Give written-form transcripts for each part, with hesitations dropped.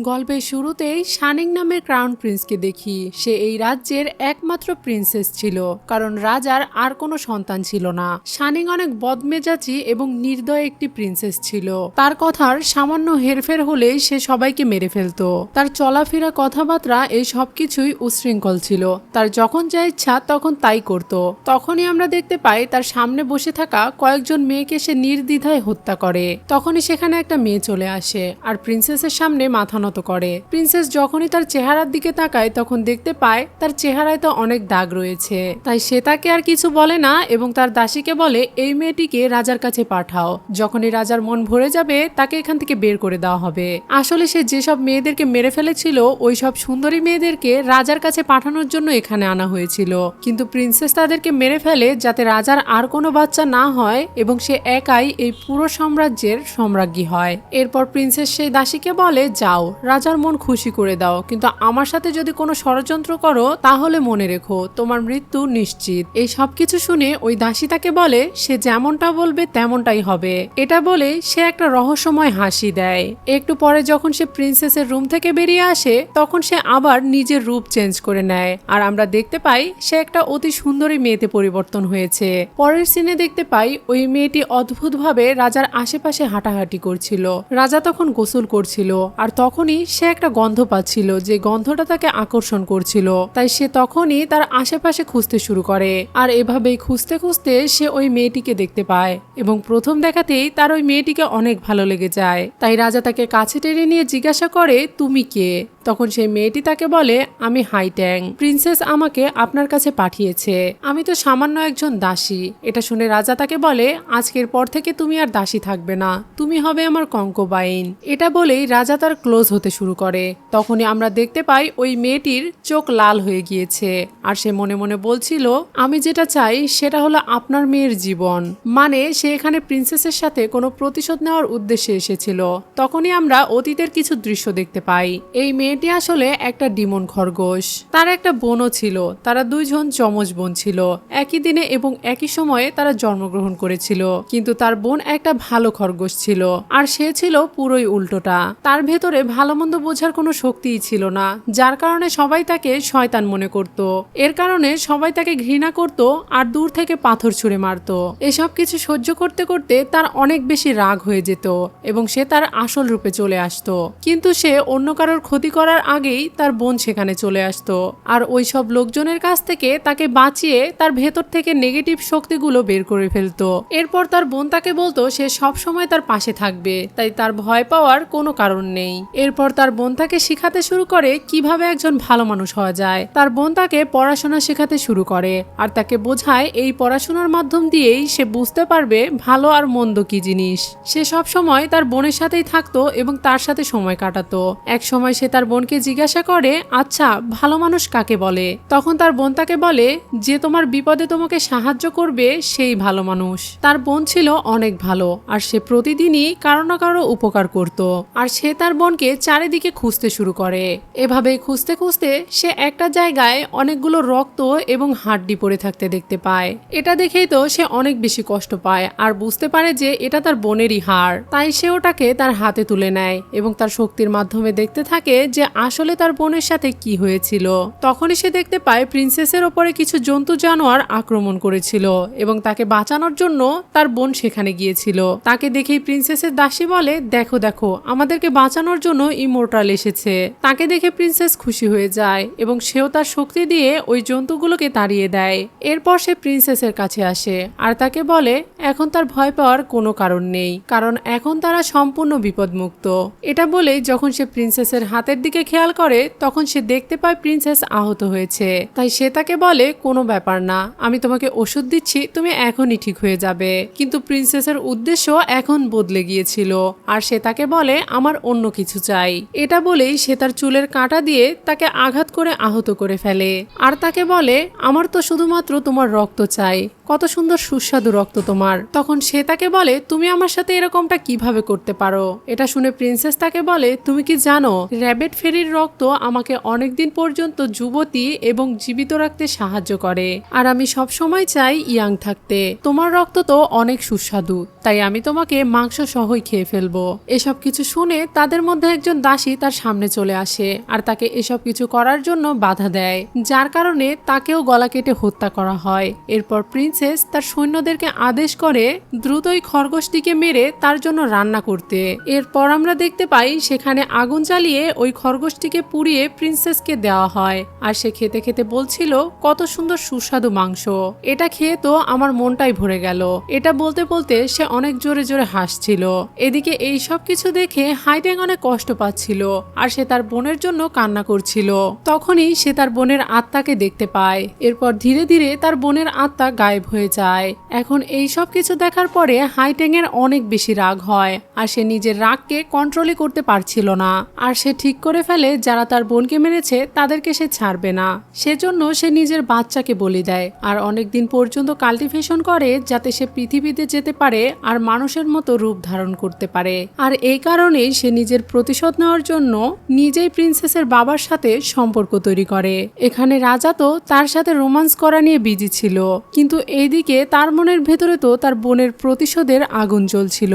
গল্পের শুরুতেই শানিং নামের ক্রাউন প্রিন্সকে দেখি। সে এই রাজ্যের একমাত্র প্রিন্সেস ছিল, কারণ রাজার আর কোনো সন্তান ছিল না। শানিং অনেক বদমেজাজি এবং নির্দয় একটি প্রিন্সেস ছিল। তার কথার সামান্য হেরফের হলেই সে সবাইকে মেরে ফেলতো। তার চলাফেরা কথাবার্তা এই সবকিছুই উশৃঙ্খল ছিল। তার যখন যা ইচ্ছা তখন তাই করত। তখনই আমরা দেখতে পাই তার সামনে বসে থাকা কয়েকজন মেয়েকে সে নির্দ্বিধায় হত্যা করে। তখনই সেখানে একটা মেয়ে চলে আসে আর প্রিন্সেসের সামনে মাথা নত করে। প্রিন্সেস যখনই তার চেহারার দিকে তাকায় তখন দেখতে পায় তার চেহারায় তো অনেক দাগ রয়েছে। তাই সে তাকে আর কিছু বলে না এবং তার দাসীকে বলে এই মেয়েটিকে রাজার কাছে পাঠাও। যখনই রাজার মন ভরে যাবে তাকে এখান থেকে বের করে দেওয়া হবে। আসলে সে যেসব মেয়েদেরকে মেরে ফেলেছিল ওই সব সুন্দরী মেয়েদেরকে রাজার কাছে পাঠানোর জন্য এখানে আনা হয়েছিল, কিন্তু প্রিন্সেস তাদেরকে মেরে ফেলে যাতে রাজার আর কোনো বাচ্চা না হয় এবং সে একাই এই পুরো সাম্রাজ্যের সম্রাজ্ঞী হয়। এরপর প্রিন্সেস সেই দাসীকে বলে যাও, রাজার মন খুশি করে দাও, কিন্তু আমার সাথে যদি কোনো ষড়যন্ত্র করো তাহলে মনে রেখো তোমার মৃত্যু নিশ্চিত। এই সবকিছু শুনে ওই দাসী তাকে বলে সে যেমনটা বলবে তেমনটাই হবে। এটা বলে সে একটা রহস্যময় হাসি দেয়। একটু পরে যখন সে প্রিন্সেসের রুম থেকে বেরিয়ে আসে তখন সে আবার নিজের রূপ চেঞ্জ করে নেয় আর আমরা দেখতে পাই সে একটা অতি সুন্দরী মেয়েতে পরিবর্তন হয়েছে। পরের সিনে দেখতে পাই ওই মেয়েটি অদ্ভুতভাবে রাজার আশেপাশে হাঁটাহাঁটি করছিল। রাজা তখন গোসল করছিল আর তখনই সে একটা গন্ধ পাচ্ছিল যে গন্ধটা তাকে আকর্ষণ করছিল। তাই সে তখনই তার আশেপাশে খুঁজতে শুরু করে আর এভাবেই খুঁজতে খুঁজতে সে ওই মেয়েটিকে দেখতে পায় এবং প্রথম দেখাতেই তার ওই মেয়েটিকে অনেক ভালো লেগে যায়। তাই রাজা তাকে কাছে টেনে নিয়ে জিজ্ঞাসা করে তুমি কে? তখন সেই মেয়েটি তাকে বলে আমি হাইট্যাং, প্রিন্সেস আমাকে আপনার কাছে পাঠিয়েছে। আমি তো সামান্য একজন দাসী। এটা শুনে রাজা তাকে বলে আজকের পর থেকে তুমি আর দাসী থাকবে না, তুমি হবে আমার কঙ্কবাইন। এটা বলেই রাজা তার ক্লোজ হতে শুরু করে। তখনই আমরা দেখতে পাই ওই মেয়েটির চোখ লাল হয়ে গিয়েছে আর সে মনে মনে বলছিল আমি যেটা চাই সেটা হলো আপনার মেয়ের জীবন। মানে সে এখানে প্রিন্সেসের সাথে কোনো প্রতিশোধ নেওয়ার উদ্দেশ্যে এসেছিল। তখনই আমরা অতীতের কিছু দৃশ্য দেখতে পাই। এই মেয়েটি আসলে একটা ডিমন খরগোশ। তার একটা বোনও ছিল। তারা দুইজন যমজ বোন ছিল। একই দিনে এবং একই সময়ে তারা জন্মগ্রহণ করেছিল, কিন্তু তার বোন একটা ভালো খরগোশ ছিল আর সে ছিল পুরোই উল্টোটা। তার ভেতরে ভালো মন্দ বোঝার কোনো শক্তিই ছিল না, যার কারণে সবাই তাকে শয়তান মনে করত। এর কারণে সবাই তাকে ঘৃণা করত আর দূর থেকে পাথর ছুঁড়ে মারত। এসব কিছু সহ্য করতে করতে তার অনেক বেশি রাগ হয়ে যেত এবং সে তার আসল রূপে চলে আসতো। কিন্তু সে অন্য কারোর ক্ষতি করার আগেই তার বোন সেখানে চলে আসতো আর ওই সব লোকজনের কাছ থেকে তাকে বাঁচিয়ে তার ভেতর থেকে নেগেটিভ শক্তিগুলো বের করে ফেলতো। এরপর তার বোন তাকে বলতো সে সব সময় তার পাশে থাকবে, তাই তার ভয় পাওয়ার কোনো কারণ নেই। এরপর তার বোন তাকে শেখাতে শুরু করে কিভাবে একজন ভালো মানুষ হওয়া যায়। তার বোন তাকে পড়াশোনা শেখাতে শুরু করে আর তাকে বোঝায় এই পড়াশোনার মাধ্যম দিয়েই সে বুঝতে পারবে ভালো আর মন্দ কি জিনিস। সে সব সময় তার বোনের সাথেই থাকতো এবং তার সাথে সময় কাটাতো। এক সময় সে তার বোনকে জিজ্ঞাসা করে আচ্ছা ভালো মানুষ কাকে বলে? তখন তার বোন তাকে বলে যে তোমার বিপদে তোমাকে সাহায্য করবে সেই ভালো মানুষ। তার বোন ছিল অনেক ভালো আর সে প্রতিদিনই কারো না কারো উপকার করত আর সে তার বোনকে চারিদিকে খুঁজতে শুরু করে। এভাবে খুঁজতে খুঁজতে সে একটা জায়গায় অনেকগুলো রক্ত এবং হাড্ডি পড়ে থাকতে দেখতে পায়। এটা দেখেই তো সে অনেক বেশি কষ্ট পায় আর বুঝতে পারে যে এটা তার বোনেরই হাড়। তাই সে ওটাকে তার হাতে তুলে নেয় এবং তার শক্তির মাধ্যমে দেখতে থাকে যে আসলে তার বোনের সাথে কি হয়েছিল। তখনই সে দেখতে পায় প্রিন্সেসের ওপরে কিছু জন্তু জানোয়ার আক্রমণ করেছিল এবং তাকে বাঁচানোর জন্য তার বোন সেখানে গিয়েছিল। তাকে দেখেই প্রিন্সেসের দাসী বলে দেখো দেখো আমাদেরকে বাঁচানোর জন্য ইমোর্টাল এসেছে। তাকে দেখে প্রিন্সেস খুশি হয়ে যায় এবং সেও তার শক্তি দিয়ে ওই জন্তুগুলোকে তাড়িয়ে দেয়। এরপর সে প্রিন্সেসের কাছে আসে আর তাকে বলে এখন তার ভয় পাওয়ার কোনো কারণ নেই, কারণ এখন তারা সম্পূর্ণ বিপদমুক্ত। এটা বলেই যখন সে প্রিন্সেসের হাতের দিকে খেয়াল করে তখন সে দেখতে পায় প্রিন্সেস আহত হয়েছে। তাই সে তাকে বলে কোনো ব্যাপার না, আমি তোমাকে ওষুধ দিচ্ছি, তুমি এখনই ঠিক হয়ে যাবে। কিন্তু প্রিন্সেসের উদ্দেশ্য এখন বদলে গিয়েছিল আর সে তাকে বলে আমার অন্য কিছু চাই। এটা বলেই সে তার চুলের কাঁটা দিয়ে তাকে আঘাত করে আহত করে ফেলে আর তাকে বলে আমার তো শুধুমাত্র তোমার রক্ত চাই, কত সুন্দর সুস্বাদু রক্ত তোমার। তখন সে তাকে বলে তুমি আমার সাথে এরকমটা কিভাবে করতে পারো? এটা শুনে প্রিন্সেস তাকে বলে তুমি কি জানো র্যাবিট ফেরির রক্ত আমাকে অনেকদিন পর্যন্ত যুবতী এবং জীবিত রাখতে সাহায্য করে, আর আমি সব সময় চাই ইয়াং থাকতে। তোমার রক্ত তো অনেক সুস্বাদু, তাই আমি তোমাকে মাংস সহই খেয়ে ফেলবো। এসব কিছু শুনে তাদের মধ্যে একজন দাসী তার সামনে চলে আসে আর তাকে এসব কিছু করার জন্য বাধা দেয়, যার কারণে তাকেও গলা কেটে হত্যা করা হয়। এরপর প্রিন্সেস তার সৈন্যদেরকে আদেশ করে দ্রুতই খরগোশটিকে মেরে তার জন্য রান্না করতে। এরপর আমরা দেখতে পাই সেখানে আগুন জ্বালিয়ে ওই খরগোশটিকে পুড়িয়ে প্রিন্সেসকে দেওয়া হয়, আর সে খেতে খেতে বলছিল কত সুন্দর সুস্বাদু মাংস, এটা খেয়ে তো আমার মনটাই ভরে গেল। এটা বলতে বলতে সে অনেক জোরে জোরে হাসছিল। এদিকে এই সব কিছু দেখে হাইট্যাং অনেক কষ্ট পাচ্ছিল আর সে তার বোনের জন্য কান্না করছিল। তখনই সে তার বোনের আত্মাকে দেখতে পায়। এরপর ধীরে ধীরে তার বোনের আত্মা গায়েব হয়ে যায়। এখন এই সব কিছু দেখার পরে হাইট্যাং এর অনেক বেশি রাগ হয় আর সে নিজের রাগকে কন্ট্রোলই করতে পারছিল না। আর সে ঠিক করে ফেলে যারা তার বোনকে মেরেছে তাদেরকে সে ছাড়বে না। সেজন্য সে নিজের বাচ্চাকে বলি দেয় আর অনেকদিন পর্যন্ত কাল্টিভেশন করে যাতে সে পৃথিবীতে যেতে পারে আর মানুষের মতো রূপ ধারণ করতে পারে। আর এই কারণেই সে নিজের প্রতিশোধ নেওয়ার জন্য নিজেই প্রিন্সেসের বাবার সাথে সম্পর্ক তৈরি করে। এখানে রাজা তো তার সাথে রোমান্স করা নিয়ে বিজি ছিল, কিন্তু এইদিকে তার মনের ভেতরে তো তার বোনের প্রতিশোধের আগুন জ্বলছিল।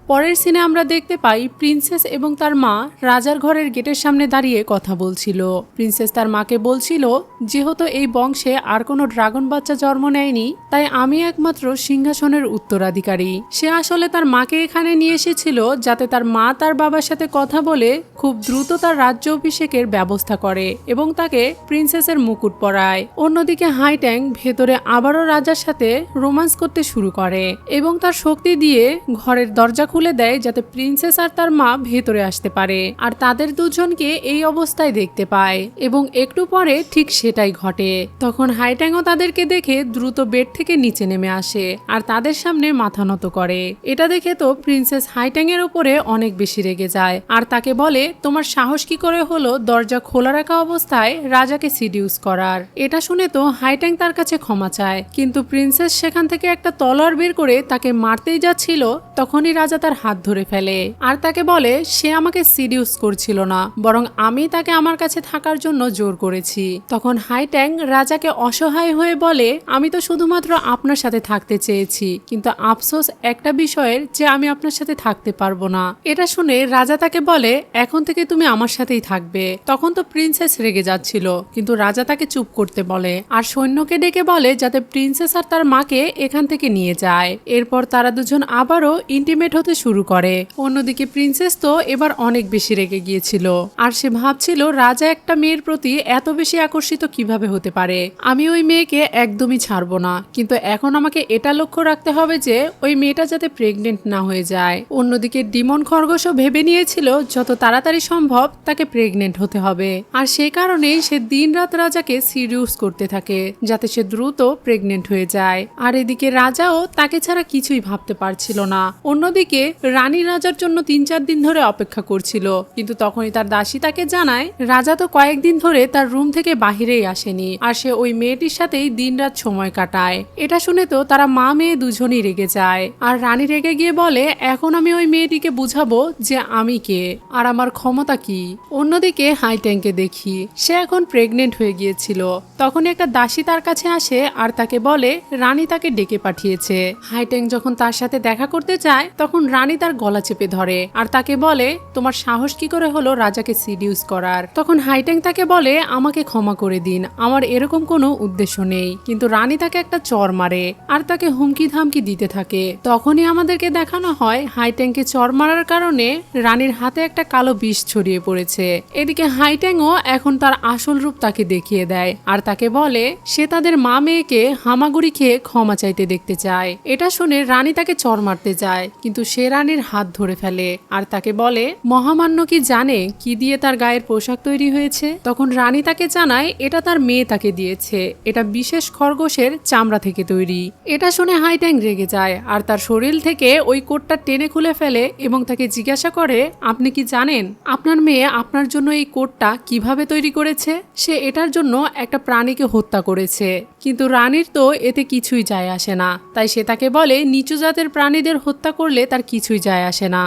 পরের সিনে আমরা দেখতে পাই প্রিন্সেস এবং তার মা রাজার ঘরের গেটের সামনে দাঁড়িয়ে কথা বলছিল। প্রিন্সেস তার মাকে বলছিল, যেহেতু এই বংশে আর কোনো ড্রাগন বাচ্চা জন্ম নেয়নি, তাই আমি একমাত্র সিংহাসনের উত্তরাধিকারী। সে আসলে তার মাকে এখানে নিয়ে এসেছিল যাতে তার মা তার বাবার সাথে কথা বলে খুব দ্রুত তার রাজ্য অভিষেকের ব্যবস্থা করে এবং তাকে প্রিন্সেসের মুকুট পরায়। অন্যদিকে হাইট্যাং ভেতরে আবারও রাজার সাথে রোমান্স করতে শুরু করে এবং তার শক্তি দিয়ে ঘরের দরজা খুলে দেয় যাতে প্রিন্সেস আর তার মা ভেতরে আসতে পারে, আর তাদের দুজনকে এই অবস্থায় দেখতে পায় এবং একটু পরে ঠিক সেটাই ঘটে। তখন হাইট্যাংও তাদেরকে দেখে দ্রুত বেড থেকে নিচে নেমে আসে আর তাদের সামনে মাথা নত করে। এটা দেখে তো প্রিন্সেস হাইট্যাং এর উপরে অনেক বেশি রেগে যায় আর তাকে বলে, তোমার সাহস কি করে হলো দরজা খোলা রাখা অবস্থায় রাজাকে সিডিউস করার। এটা শুনে তো হাইট্যাং তার কাছে ক্ষমা চায়, কিন্তু প্রিন্সেস সেখান থেকে একটা তলোয়ার বের করে তাকে মারতেই যাচ্ছিল, তখনই রাজা তার হাত ধরে ফেলে আর তাকে বলে সে আমাকে সিডিউস করছিল না, বরং আমি তাকে আমার কাছে থাকার জন্য জোর করেছি। তখন হাইট্যাং রাজাকে অসহায় হয়ে বলে, আমি তো শুধুমাত্র আপনার সাথে থাকতে চেয়েছি, কিন্তু আফসোস একটা বিষয়ের যে আমি আপনার সাথে থাকতে পারবো না। এটা শুনে রাজা তাকে বলে, এখন থেকে তুমি আমার সাথেই থাকবে। তখন তো প্রিন্সেস রেগে যাচ্ছিল, কিন্তু রাজা তাকে চুপ করতে বলে আর সৈন্যকে ডেকে বলে যাতে প্রিন্সেস আর তার মাকে এখান থেকে নিয়ে যায়। এরপর তারা দুজন আবারও ইন্টিমেট হতে শুরু করে। অন্যদিকে প্রিন্সেস তো এবার অনেক বেশি রেগে গিয়েছিল আর সে ভাবছিল রাজা একটা মেয়ের প্রতি এত বেশি আকর্ষিত কিভাবে হতে পারে। আমি ওই মেয়েকে একদমই ছাড়বো না, কিন্তু এখন আমাকে এটা লক্ষ্য রাখতে হবে যে ওই মেয়েটা যাতে প্রেগনেন্ট না হয়ে যায়। অন্যদিকে ডিমন খরগোশও ভেবে নিয়েছিল যত তাড়াতাড়ি সম্ভব তাকে প্রেগনেন্ট হতে হবে, আর সেই কারণেই সে দিনরাত রাজাকে সিডিউস করতে থাকে যাতে সে দ্রুত প্রেগনেন্ট হয়ে যায়। আর এদিকে রাজাও তাকে ছাড়া কিছুই ভাবতে পারছিল না। অন্যদিকে রানী রাজার জন্য 3-4 দিন ধরে অপেক্ষা করছিল, কিন্তু তখনই তার দাসী তাকে জানায় রাজা তো কয়েকদিন ধরে তার রুম থেকে বাহিরেই আসেনি আর সে ওই মেয়েটির সাথেই দিনরাত সময় কাটায়। এটা শুনে তো তারা মা মেয়ে দুজনই রেগে যায় আর রানী রেগে গিয়ে বলে, এখন আমি ওই মেয়েটিকে বুঝাবো যে আমি কে আর আমার ক্ষমতা কি। অন্যদিকে হাইট্যাংকে দেখি সে এখন প্রেগনেন্ট হয়ে গিয়েছিল। তখন একটা দাসী তার কাছে আসে আর তাকে বলে রানী তাকে ডেকে পাঠিয়েছে। হাইট্যাং যখন তার সাথে দেখা করতে চায় তখন রানী তার গলা চেপে ধরে আর তাকে বলে, তোমার সাহস কি করে হলো রাজাকে সিডিউস করার। তখন হাইট্যাং তাকে বলে, আমাকে ক্ষমা করে দিন, আমার এরকম কোনো উদ্দেশ্য নেই। কিন্তু রানী তাকে একটা চর মারে আর তাকে হুমকি ধামকি দিতে থাকে। তখনই আমাদেরকে দেখানো হয় হাইট্যাংকে চর মারার কারণে রানীর হাতে একটা কালো বিষ ছড়িয়ে পড়েছে। এদিকে হাইট্যাংও এখন তার আসল রূপ তাকে দেখিয়ে দেয় আর তাকে বলে সে তাদের মা মেয়েকে হামাগুড়ি খেয়ে ক্ষমা চাইতে দেখতে চায়। এটা শুনে রানী তাকে চর মারতে যায়, কিন্তু সে রানীর হাত ধরে ফেলে আর তাকে বলে মহামান্য কি জানে কি দিয়ে তার গায়ের পোশাক তৈরি হয়েছে। তখন রানী তাকে জানায় এটা তার মেয়ে তাকে দিয়েছে, এটা বিশেষ খরগোশের চামড়া থেকে তৈরি। এটা শুনে হাইট্যাং রেগে যায় আর তার শরীর থেকে ওই কোটটা টেনে খুলে ফেলে এবং তাকে জিজ্ঞাসা করে, আপনি কি জানেন আপনার মেয়ে আপনার জন্য এই কোটটা কিভাবে তৈরি করেছে? সে এটার জন্য একটা প্রাণীকে হত্যা করেছে। কিন্তু রানীর তো এতে কিছুই যায় আসে না, তাই সে তাকে বলে নিচু জাতের প্রাণীদের হত্যা করলে তার কিছুই যায় আসে না।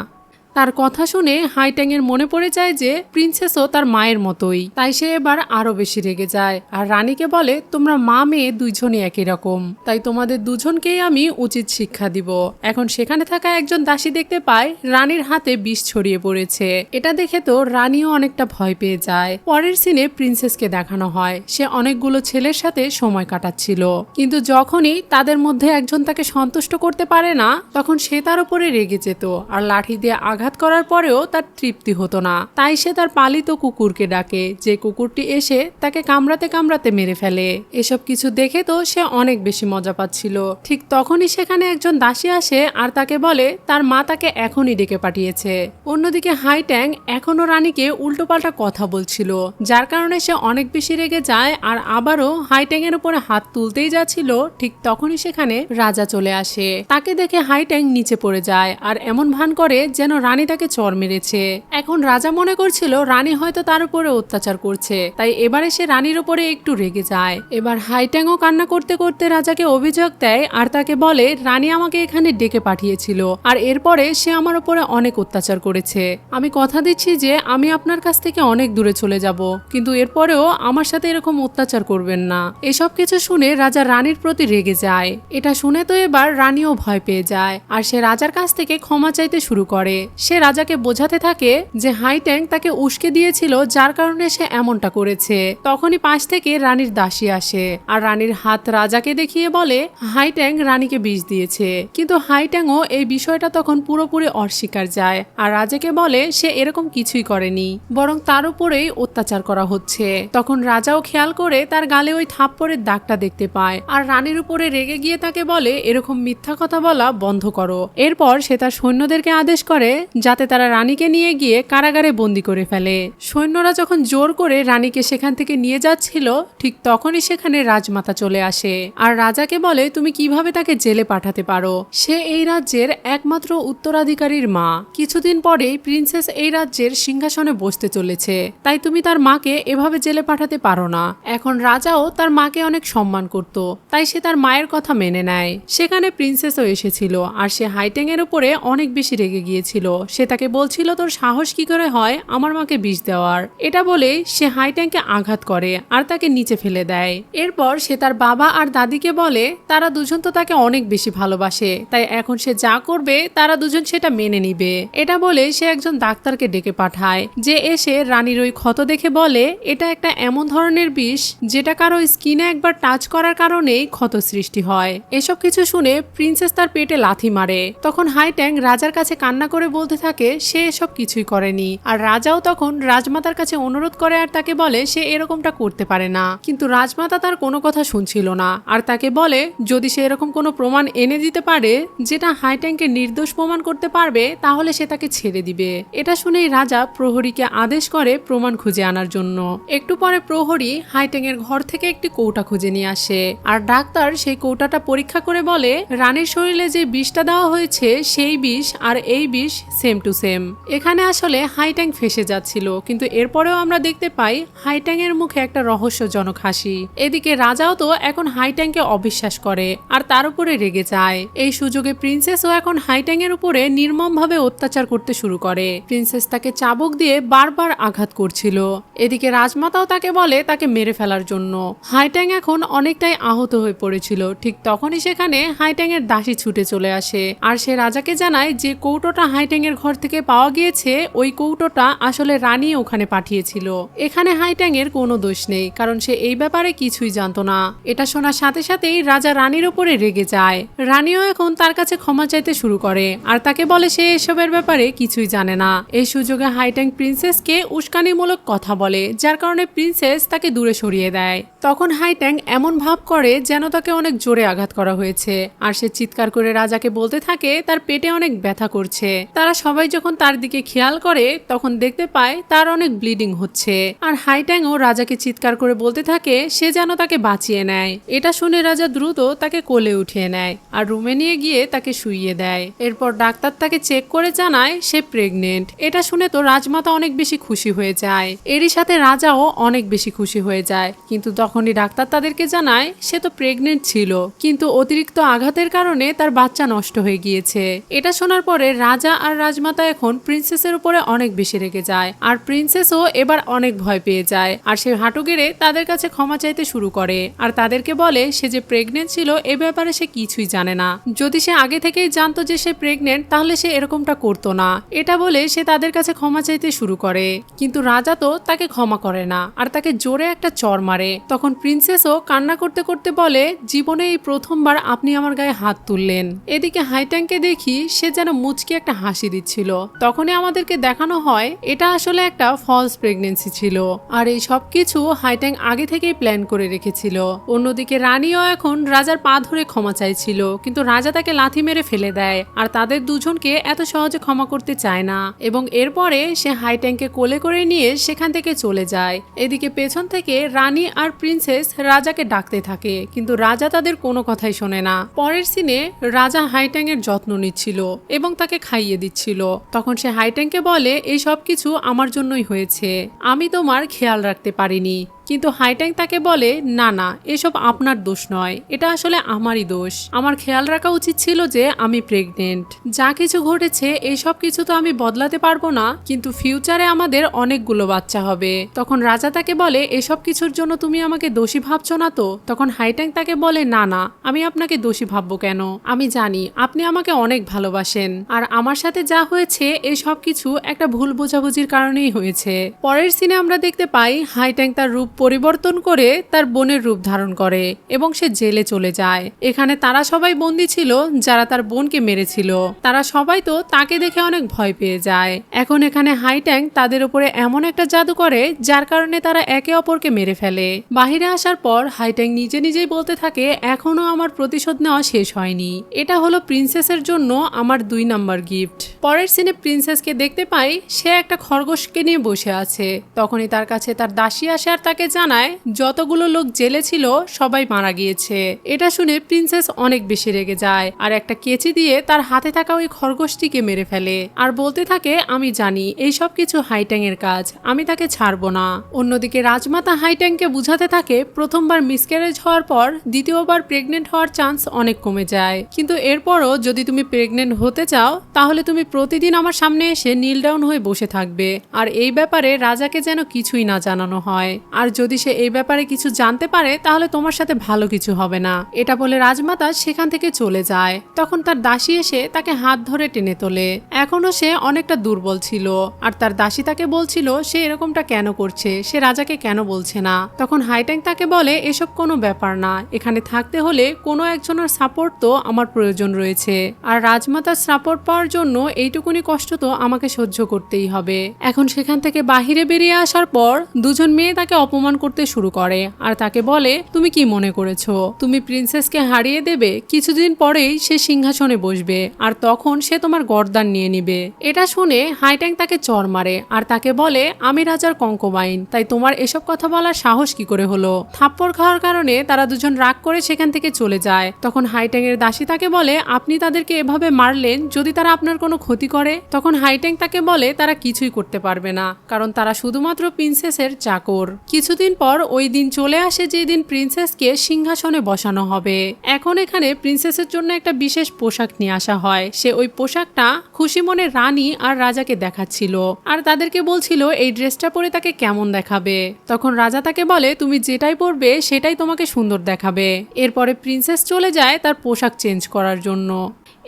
তার কথা শুনে হাইট্যাং এর মনে পড়ে যায় যে প্রিন্সেসও তার মায়ের মতোই, তাই সে এবার আরো বেশি রেগে যায় আর রানীকে বলে তোমরা মা মেয়ে দুইজনই একই রকম, তাই তোমাদের দুজনকেই আমি উচিত শিক্ষা দিব। এখন সেখানে থাকা একজন দাসী দেখতে পায় রানীর হাতে বিষ ছড়িয়ে পড়েছে। এটা দেখে তো রানীও অনেকটা ভয় পেয়ে যায়। পরের সিনে প্রিন্সেসকে দেখানো হয় সে অনেকগুলো ছেলের সাথে সময় কাটাচ্ছিল, কিন্তু যখনই তাদের মধ্যে একজন তাকে সন্তুষ্ট করতে পারে না তখন সে তার উপরে রেগে যেত আর লাঠি দিয়ে আঘাত করার পরেও তার তৃপ্তি হতো না। তাই সে তার পালিত কুকুরকে ডাকে, যে কুকুরটি এসে তাকে কামড়াতে কামড়াতে মেরে ফেলে। এসব কিছু দেখে তো সে অনেক বেশি মজা পাচ্ছিল। ঠিক তখনই সেখানে একজন দাসী আসে আর তাকে বলে তার মা তাকে এখনই ডেকে পাঠিয়েছে। অন্যদিকে হাইট্যাং এখনো রানীকে উল্টোপাল্টা কথা বলছিল, যার কারণে সে অনেক বেশি রেগে যায় আর আবারও হাইট্যাং এর উপরে হাত তুলতেই যাচ্ছিল। ঠিক তখনই সেখানে রাজা চলে আসে। তাকে দেখে হাইট্যাং নিচে পড়ে যায় আর এমন ভান করে যেন রানী তাকে চর মেরেছে। এখন রাজা মনে করছিল রানী হয়তো তার উপরে অত্যাচার করছে, তাই এবারে সে রানীর উপরে একটু রেগে যায়। এবার হাইট্যাংও কান্না করতে করতে রাজাকে অভিযোগ দেয় আর তাকে বলে রানী আমাকে এখানে ডেকে পাঠিয়েছিল আর এরপরে সে আমার উপরে অনেক অত্যাচার করেছে। আমি কথা দিচ্ছি যে আমি আপনার কাছ থেকে অনেক দূরে চলে যাব, কিন্তু এরপরেও আমার সাথে এরকম অত্যাচার করবেন না। এসব কিছু শুনে রাজা রানীর প্রতি রেগে যায়। এটা শুনে তো এবার রানীও ভয় পেয়ে যায় আর সে রাজার কাছ থেকে ক্ষমা চাইতে শুরু করে। সে রাজাকে বোঝাতে থাকে যে হাইট্যাং তাকে উস্কে দিয়েছিল, যার কারণে সে এমনটা করেছে। তখনই পাশ থেকে রানীর দাসী আসে আর রানীর হাত রাজাকে দেখিয়ে বলে হাইট্যাং রানীকে বিষ দিয়েছে, কিন্তু হাইট্যাংও এই বিষয়টা তখন পুরোপুরি অস্বীকার যায় আর রাজাকে বলে সে এরকম কিছুই করেনি, বরং তার উপরেই অত্যাচার করা হচ্ছে। তখন রাজাও খেয়াল করে তার গালে ওই থাপ্পড়ের দাগটা দেখতে পায় আর রানীর উপরে রেগে গিয়ে তাকে বলে এরকম মিথ্যা কথা বলা বন্ধ করো। এরপর সে তার সৈন্যদেরকে আদেশ করে যাতে তারা রানীকে নিয়ে গিয়ে কারাগারে বন্দি করে ফেলে। সৈন্যরা যখন জোর করে রানীকে সেখান থেকে নিয়ে যাচ্ছিল ঠিক তখনই সেখানে রাজমাতা চলে আসে আর রাজাকে বলে তুমি কিভাবে তাকে জেলে পাঠাতে পারো, সে এই রাজ্যের একমাত্র উত্তরাধিকারীর মা। কিছুদিন পরেই প্রিন্সেস এই রাজ্যের সিংহাসনে বসতে চলেছে, তাই তুমি তার মাকে এভাবে জেলে পাঠাতে পারো না। এখন রাজাও তার মাকে অনেক সম্মান করত, তাই সে তার মায়ের কথা মেনে নেয়। সেখানে প্রিন্সেসও এসেছিল আর সে হাইট্যাং এর উপরে অনেক বেশি রেগে গিয়েছিল। সে তাকে বলছিল তোর সাহস কি করে হয় আমার মাকে বিষ দেওয়ার। এটা বলে সে হাইট্যাংকে আঘাত করে আর তাকে নিচে ফেলে দেয়। এরপর সে তার বাবা আর দাদিকে বলে তারা দুজন তো তাকে অনেক বেশি ভালোবাসে, তাই এখন সে যা করবে তারা দুজন সেটা মেনে নিবে। এটা বলে সে একজন ডাক্তারকে ডেকে পাঠায়, যে এসে রানীর ওই ক্ষত দেখে বলে এটা একটা এমন ধরনের বিষ যেটা কারো স্কিনে একবার টাচ করার কারণেই ক্ষত সৃষ্টি হয়। এসব কিছু শুনে প্রিন্সেস তার পেটে লাথি মারে। তখন হাইট্যাং রাজার কাছে কান্না করে বলতে থাকে সে এসব কিছুই করেনি আর রাজাও তখন রাজমাতার কাছে অনুরোধ করে আর তাকে বলে সে এরকমটা করতে পারে না, কিন্তু রাজমাতা তার কোনো কথা শুনছিল না আর তাকে বলে যদি সে এরকম কোনো প্রমাণ এনে দিতে পারে যেটা হাইট্যাংকে নির্দোষ প্রমাণ করতে পারবে তাহলে সে তাকে ছেড়ে দিবে। এটা শুনেই রাজা প্রহরীকে আদেশ করে প্রমাণ খুঁজে আনার জন্য। একটু পরে প্রহরী হাইট্যাং এর ঘর থেকে একটি কৌটা খুঁজে নিয়ে আসে আর ডাক্তার সেই কৌটাটা পরীক্ষা করে বলে রানীর শরীরে যে বিষটা দেওয়া হয়েছে সেই বিষ আর এই বিষ সেম টু সেম। এখানে আসলে হাইট্যাং ফেসে যাচ্ছিল, কিন্তু এরপরেও আমরা দেখতে পাই হাইট্যাং এর মুখে একটা রহস্যজনক হাসি। এদিকে রাজাও তো এখন হাইট্যাংকে অবিশ্বাস করে আর তার উপরে রেগে যায়। এই সুযোগে প্রিন্সেসও এখন হাইট্যাং এর উপরে নির্মমভাবে অত্যাচার করতে শুরু করে। প্রিন্সেস তাকে চাবুক দিয়ে বারবার আঘাত করছিল। এদিকে রাজমাতাও তাকে বলে তাকে মেরে ফেলার জন্য। হাইট্যাং এখন অনেকটাই আহত হয়ে পড়েছিল। ঠিক তখনই সেখানে হাইট্যাং এর দাসী ছুটে চলে আসে আর সে রাজাকে জানায় যে কৌটোটা হাইট্যাং এর ঘর থেকে পাওয়া গিয়েছে ওই কৌটোটা আসলে রানী ওখানে পাঠিয়েছিল। এখানে হাইট্যাং এর কোনো দোষ নেই, কারণ সে এই ব্যাপারে কিছুই জানতো না। এটা শোনার সাথে সাথেই রাজা রানীর উপরে রেগে যায়। রানীও এখন তার কাছে ক্ষমা চাইতে শুরু করে আর তাকে বলে সে এসবের ব্যাপারে কিছুই জানে না। এই সুযোগে হাইট্যাং প্রিন্সেসকে উস্কানিমূলক কথা বলে, যার কারণে প্রিন্সেস তাকে দূরে সরিয়ে দেয়। তখন হাইট্যাং এমন ভাব করে যেন তাকে অনেক জোরে আঘাত করা হয়েছে আর সে চিৎকার করে রাজাকে বলতে থাকে তার পেটে অনেক ব্যথা করছে। তারা সবাই যখন তার দিকে খেয়াল করে তখন দেখতে পায় তার অনেক ব্লিডিং হচ্ছে আর হাইট্যাংও রাজাকে চিৎকার করে বলতে থাকে সে যেন তাকে বাঁচিয়ে নেয়। এটা শুনে রাজা দ্রুত তাকে কোলে উঠিয়ে নেয় আর রুমে নিয়ে গিয়ে তাকে শুইয়ে দেয়। এরপর ডাক্তার তাকে চেক করে জানায় সে প্রেগনেন্ট। এটা শুনে তো রাজমাতা অনেক বেশি খুশি হয়ে যায়। এরই সাথে রাজাও অনেক বেশি খুশি হয়ে যায়, কিন্তু তখনই ডাক্তার তাদেরকে জানায় সে তো প্রেগনেন্ট ছিল, কিন্তু অতিরিক্ত আঘাতের কারণে তার বাচ্চা নষ্ট হয়ে গিয়েছে। এটা শোনার পরে রাজা আর রাজমাতা এখন প্রিন্সেসের উপরে অনেক বেশি রেগে যায়, আর প্রিন্সেসও এবার অনেক ভয় পেয়ে যায়, আর সে হাঁটু গেড়ে তাদের কাছে ক্ষমা চাইতে শুরু করে, আর তাদেরকে বলে সে যে প্রেগনেন্ট ছিল এ ব্যাপারে সে কিছুই জানে না। যদি সে আগে থেকেই জানতো যে সে প্রেগনেন্ট তাহলে সে এরকমটা করতো না। এটা বলে সে তাদের কাছে ক্ষমা চাইতে শুরু করে, কিন্তু রাজা তো তাকে ক্ষমা করে না, আর তাকে জোরে একটা চড় মারে। তখন প্রিন্সেসও কান্না করতে করতে বলে, জীবনে এই প্রথমবার আপনি আমার গায়ে হাত তুললেন। এদিকে হাইট্যাংকে দেখি সে যেন মুচকি একটা হাসি দিচ্ছিল। তখনই আমাদেরকে দেখানো হয় এটা আসলে একটা ফলস প্রেগনেন্সি ছিল, আর এই সব কিছু হাইট্যাং আগে থেকেই প্ল্যান করে রেখেছিল। অন্যদিকে রানীও এখন রাজার পা ধরে ক্ষমা চাইছিল, কিন্তু রাজা তাকে লাথি মেরে ফেলে দেয়, আর তাদের দুজনকে এত সহজে ক্ষমা করতে চায় না, এবং এরপরে সে হাইট্যাংকে কোলে করে নিয়ে সেখান থেকে চলে যায়। এদিকে পেছন থেকে রানী আর প্রিন্সেস রাজাকে ডাকতে থাকে, কিন্তু রাজা তাদের কোনো কথাই শোনে না। পরের সিনে রাজা হাইট্যাং এর যত্ন নিচ্ছিল এবং তাকে খাইয়ে দিচ্ছিল। তখন সে হাইট্যাংকে বলে, এই সব কিছু আমার জন্যই হয়েছে, আমি তোমার খেয়াল রাখতে পারিনি। কিন্তু হাইট্যাং তাকে বলে, না না, এসব আপনার দোষ নয়, এটা আসলে আমারই দোষ। আমার খেয়াল রাখা উচিত ছিল যে আমি প্রেগনেন্ট। যা কিছু ঘটেছে এই সব কিছু তো আমি বদলাতে পারবো না, কিন্তু ফিউচারে আমাদের অনেকগুলো বাচ্চা হবে। তখন রাজা তাকে বলে, এসব কিছুর জন্য তুমি আমাকে দোষী ভাবছো না তো? তখন হাইট্যাং তাকে বলে, না না, আমি আপনাকে দোষী ভাববো কেন? আমি জানি আপনি আমাকে অনেক ভালোবাসেন, আর আমার সাথে যা হয়েছে এই সব কিছু একটা ভুল বোঝাবুঝির কারণেই হয়েছে। পরের সিনে আমরা দেখতে পাই হাইট্যাং তার রূপ পরিবর্তন করে তার বোনের রূপ ধারণ করে এবং সে জেলে চলে যায়। এখানে তারা সবাই বন্দী ছিল যারা তার বোনকে মেরেছিল। তারা সবাই তো তাকে দেখে অনেক ভয় পেয়ে যায়। এখন এখানে হাইট্যাং তাদের উপরে এমন একটা জাদু করে যার কারণে তারা একে অপরকে মেরে ফেলে। বাহিরে আসার পর হাইট্যাং নিজে নিজেই বলতে থাকে, এখনো আমার প্রতিশোধ নেওয়া শেষ হয়নি। এটা হলো প্রিন্সেসের জন্য আমার 2 নাম্বার গিফট। পরের সিনে প্রিন্সেসকে দেখতে পাই সে একটা খরগোশকে নিয়ে বসে আছে। তখনই তার কাছে তার দাসী আসে আর তাকে জানায় যতগুলো লোক জেলে ছিল সবাই মারা গিয়েছে। এটা শুনে প্রিন্সেস অনেক বেশি রেগে যায় আর একটা কেচি দিয়ে তার হাতে থাকা ওই খরগোশটিকে মেরে ফেলে, আর বলতে থাকে, আমি জানি এই সব কিছু হাইট্যাং এর কাজ, আমি তাকে ছাড়বো না। অন্যদিকে রাজমাতা হাইট্যাংকে বুঝাতে থাকে, প্রথমবার মিসক্যারেজ হওয়ার পর দ্বিতীয়বার প্রেগনেন্ট হওয়ার চান্স অনেক কমে যায়, কিন্তু এরপরও যদি তুমি প্রেগনেন্ট হতে চাও তাহলে তুমি প্রতিদিন আমার সামনে এসে নীল ডাউন হয়ে বসে থাকবে, আর এই ব্যাপারে রাজাকে যেন কিছুই না জানানো হয়, আর যদি সে এই ব্যাপারে কিছু জানতে পারে তাহলে তোমার সাথে ভালো কিছু হবে না। এটা বলে রাজমাতা সেখান থেকে চলে যায়। তখন তার দাসী এসে তাকে হাত ধরে টেনে তোলে। এখনো সে অনেকটা দুর্বল ছিল, আর তার দাসী তাকে বলছিল সে এরকমটা কেন করছে, সে রাজাকে কেন বলছে না। তখন হাইট্যাং তাকে বলে, এসব কোনো ব্যাপার না, এখানে থাকতে হলে কোনো একজনের সাপোর্ট তো আমার প্রয়োজন রয়েছে, আর রাজমাতার সাপোর্ট পাওয়ার জন্য এইটুকুনি কষ্ট তো আমাকে সহ্য করতেই হবে। এখন সেখান থেকে বাহিরে বেরিয়ে আসার পর দুজন মেয়ে তাকে অপমান করতে শুরু করে, আর তাকে বলে, তুমি কি মনে করেছো তুমি প্রিন্সেসকে হারিয়ে দেবে? কিছুদিন পরেই সে সিংহাসনে বসবে, আর তখন সে তোমার গর্দান নিয়ে নিবে। এটা শুনে হাইট্যাং তাকে চড় মারে আর তাকে বলে, আমি রাজার কঙ্কোবাইন, তাই তোমার এসব কথা বলার সাহস কি করে হলো? থাপ্পড় খাওয়ার কারণে তারা দুজন রাগ করে সেখান থেকে চলে যায়। তখন হাইট্যাং এর দাসী তাকে বলে, আপনি তাদেরকে এভাবে মারলেন যদি তারা আপনার কোনো ক্ষতি করে? তখন হাইট্যাং তাকে বলে, তারা কিছুই করতে পারবে না, কারণ তারা শুধুমাত্র প্রিন্সেসের চাকর। কিছুদিন পর ওই দিন চলে আসে যেদিন প্রিন্সেসকে সিংহাসনে বসানো হবে। এখন এখানে প্রিন্সেসের জন্য একটা বিশেষ পোশাক নিয়ে আসা হয়। সে ওই পোশাকটা খুশি মনে রানী আর রাজাকে দেখাচ্ছিল, আর তাদেরকে বলছিল এই ড্রেসটা পরে তাকে কেমন দেখাবে। তখন রাজা তাকে বলে, তুমি যেটাই পরবে সেটাই তোমাকে সুন্দর দেখাবে। এরপরে প্রিন্সেস চলে যায় তার পোশাক চেঞ্জ করার জন্য।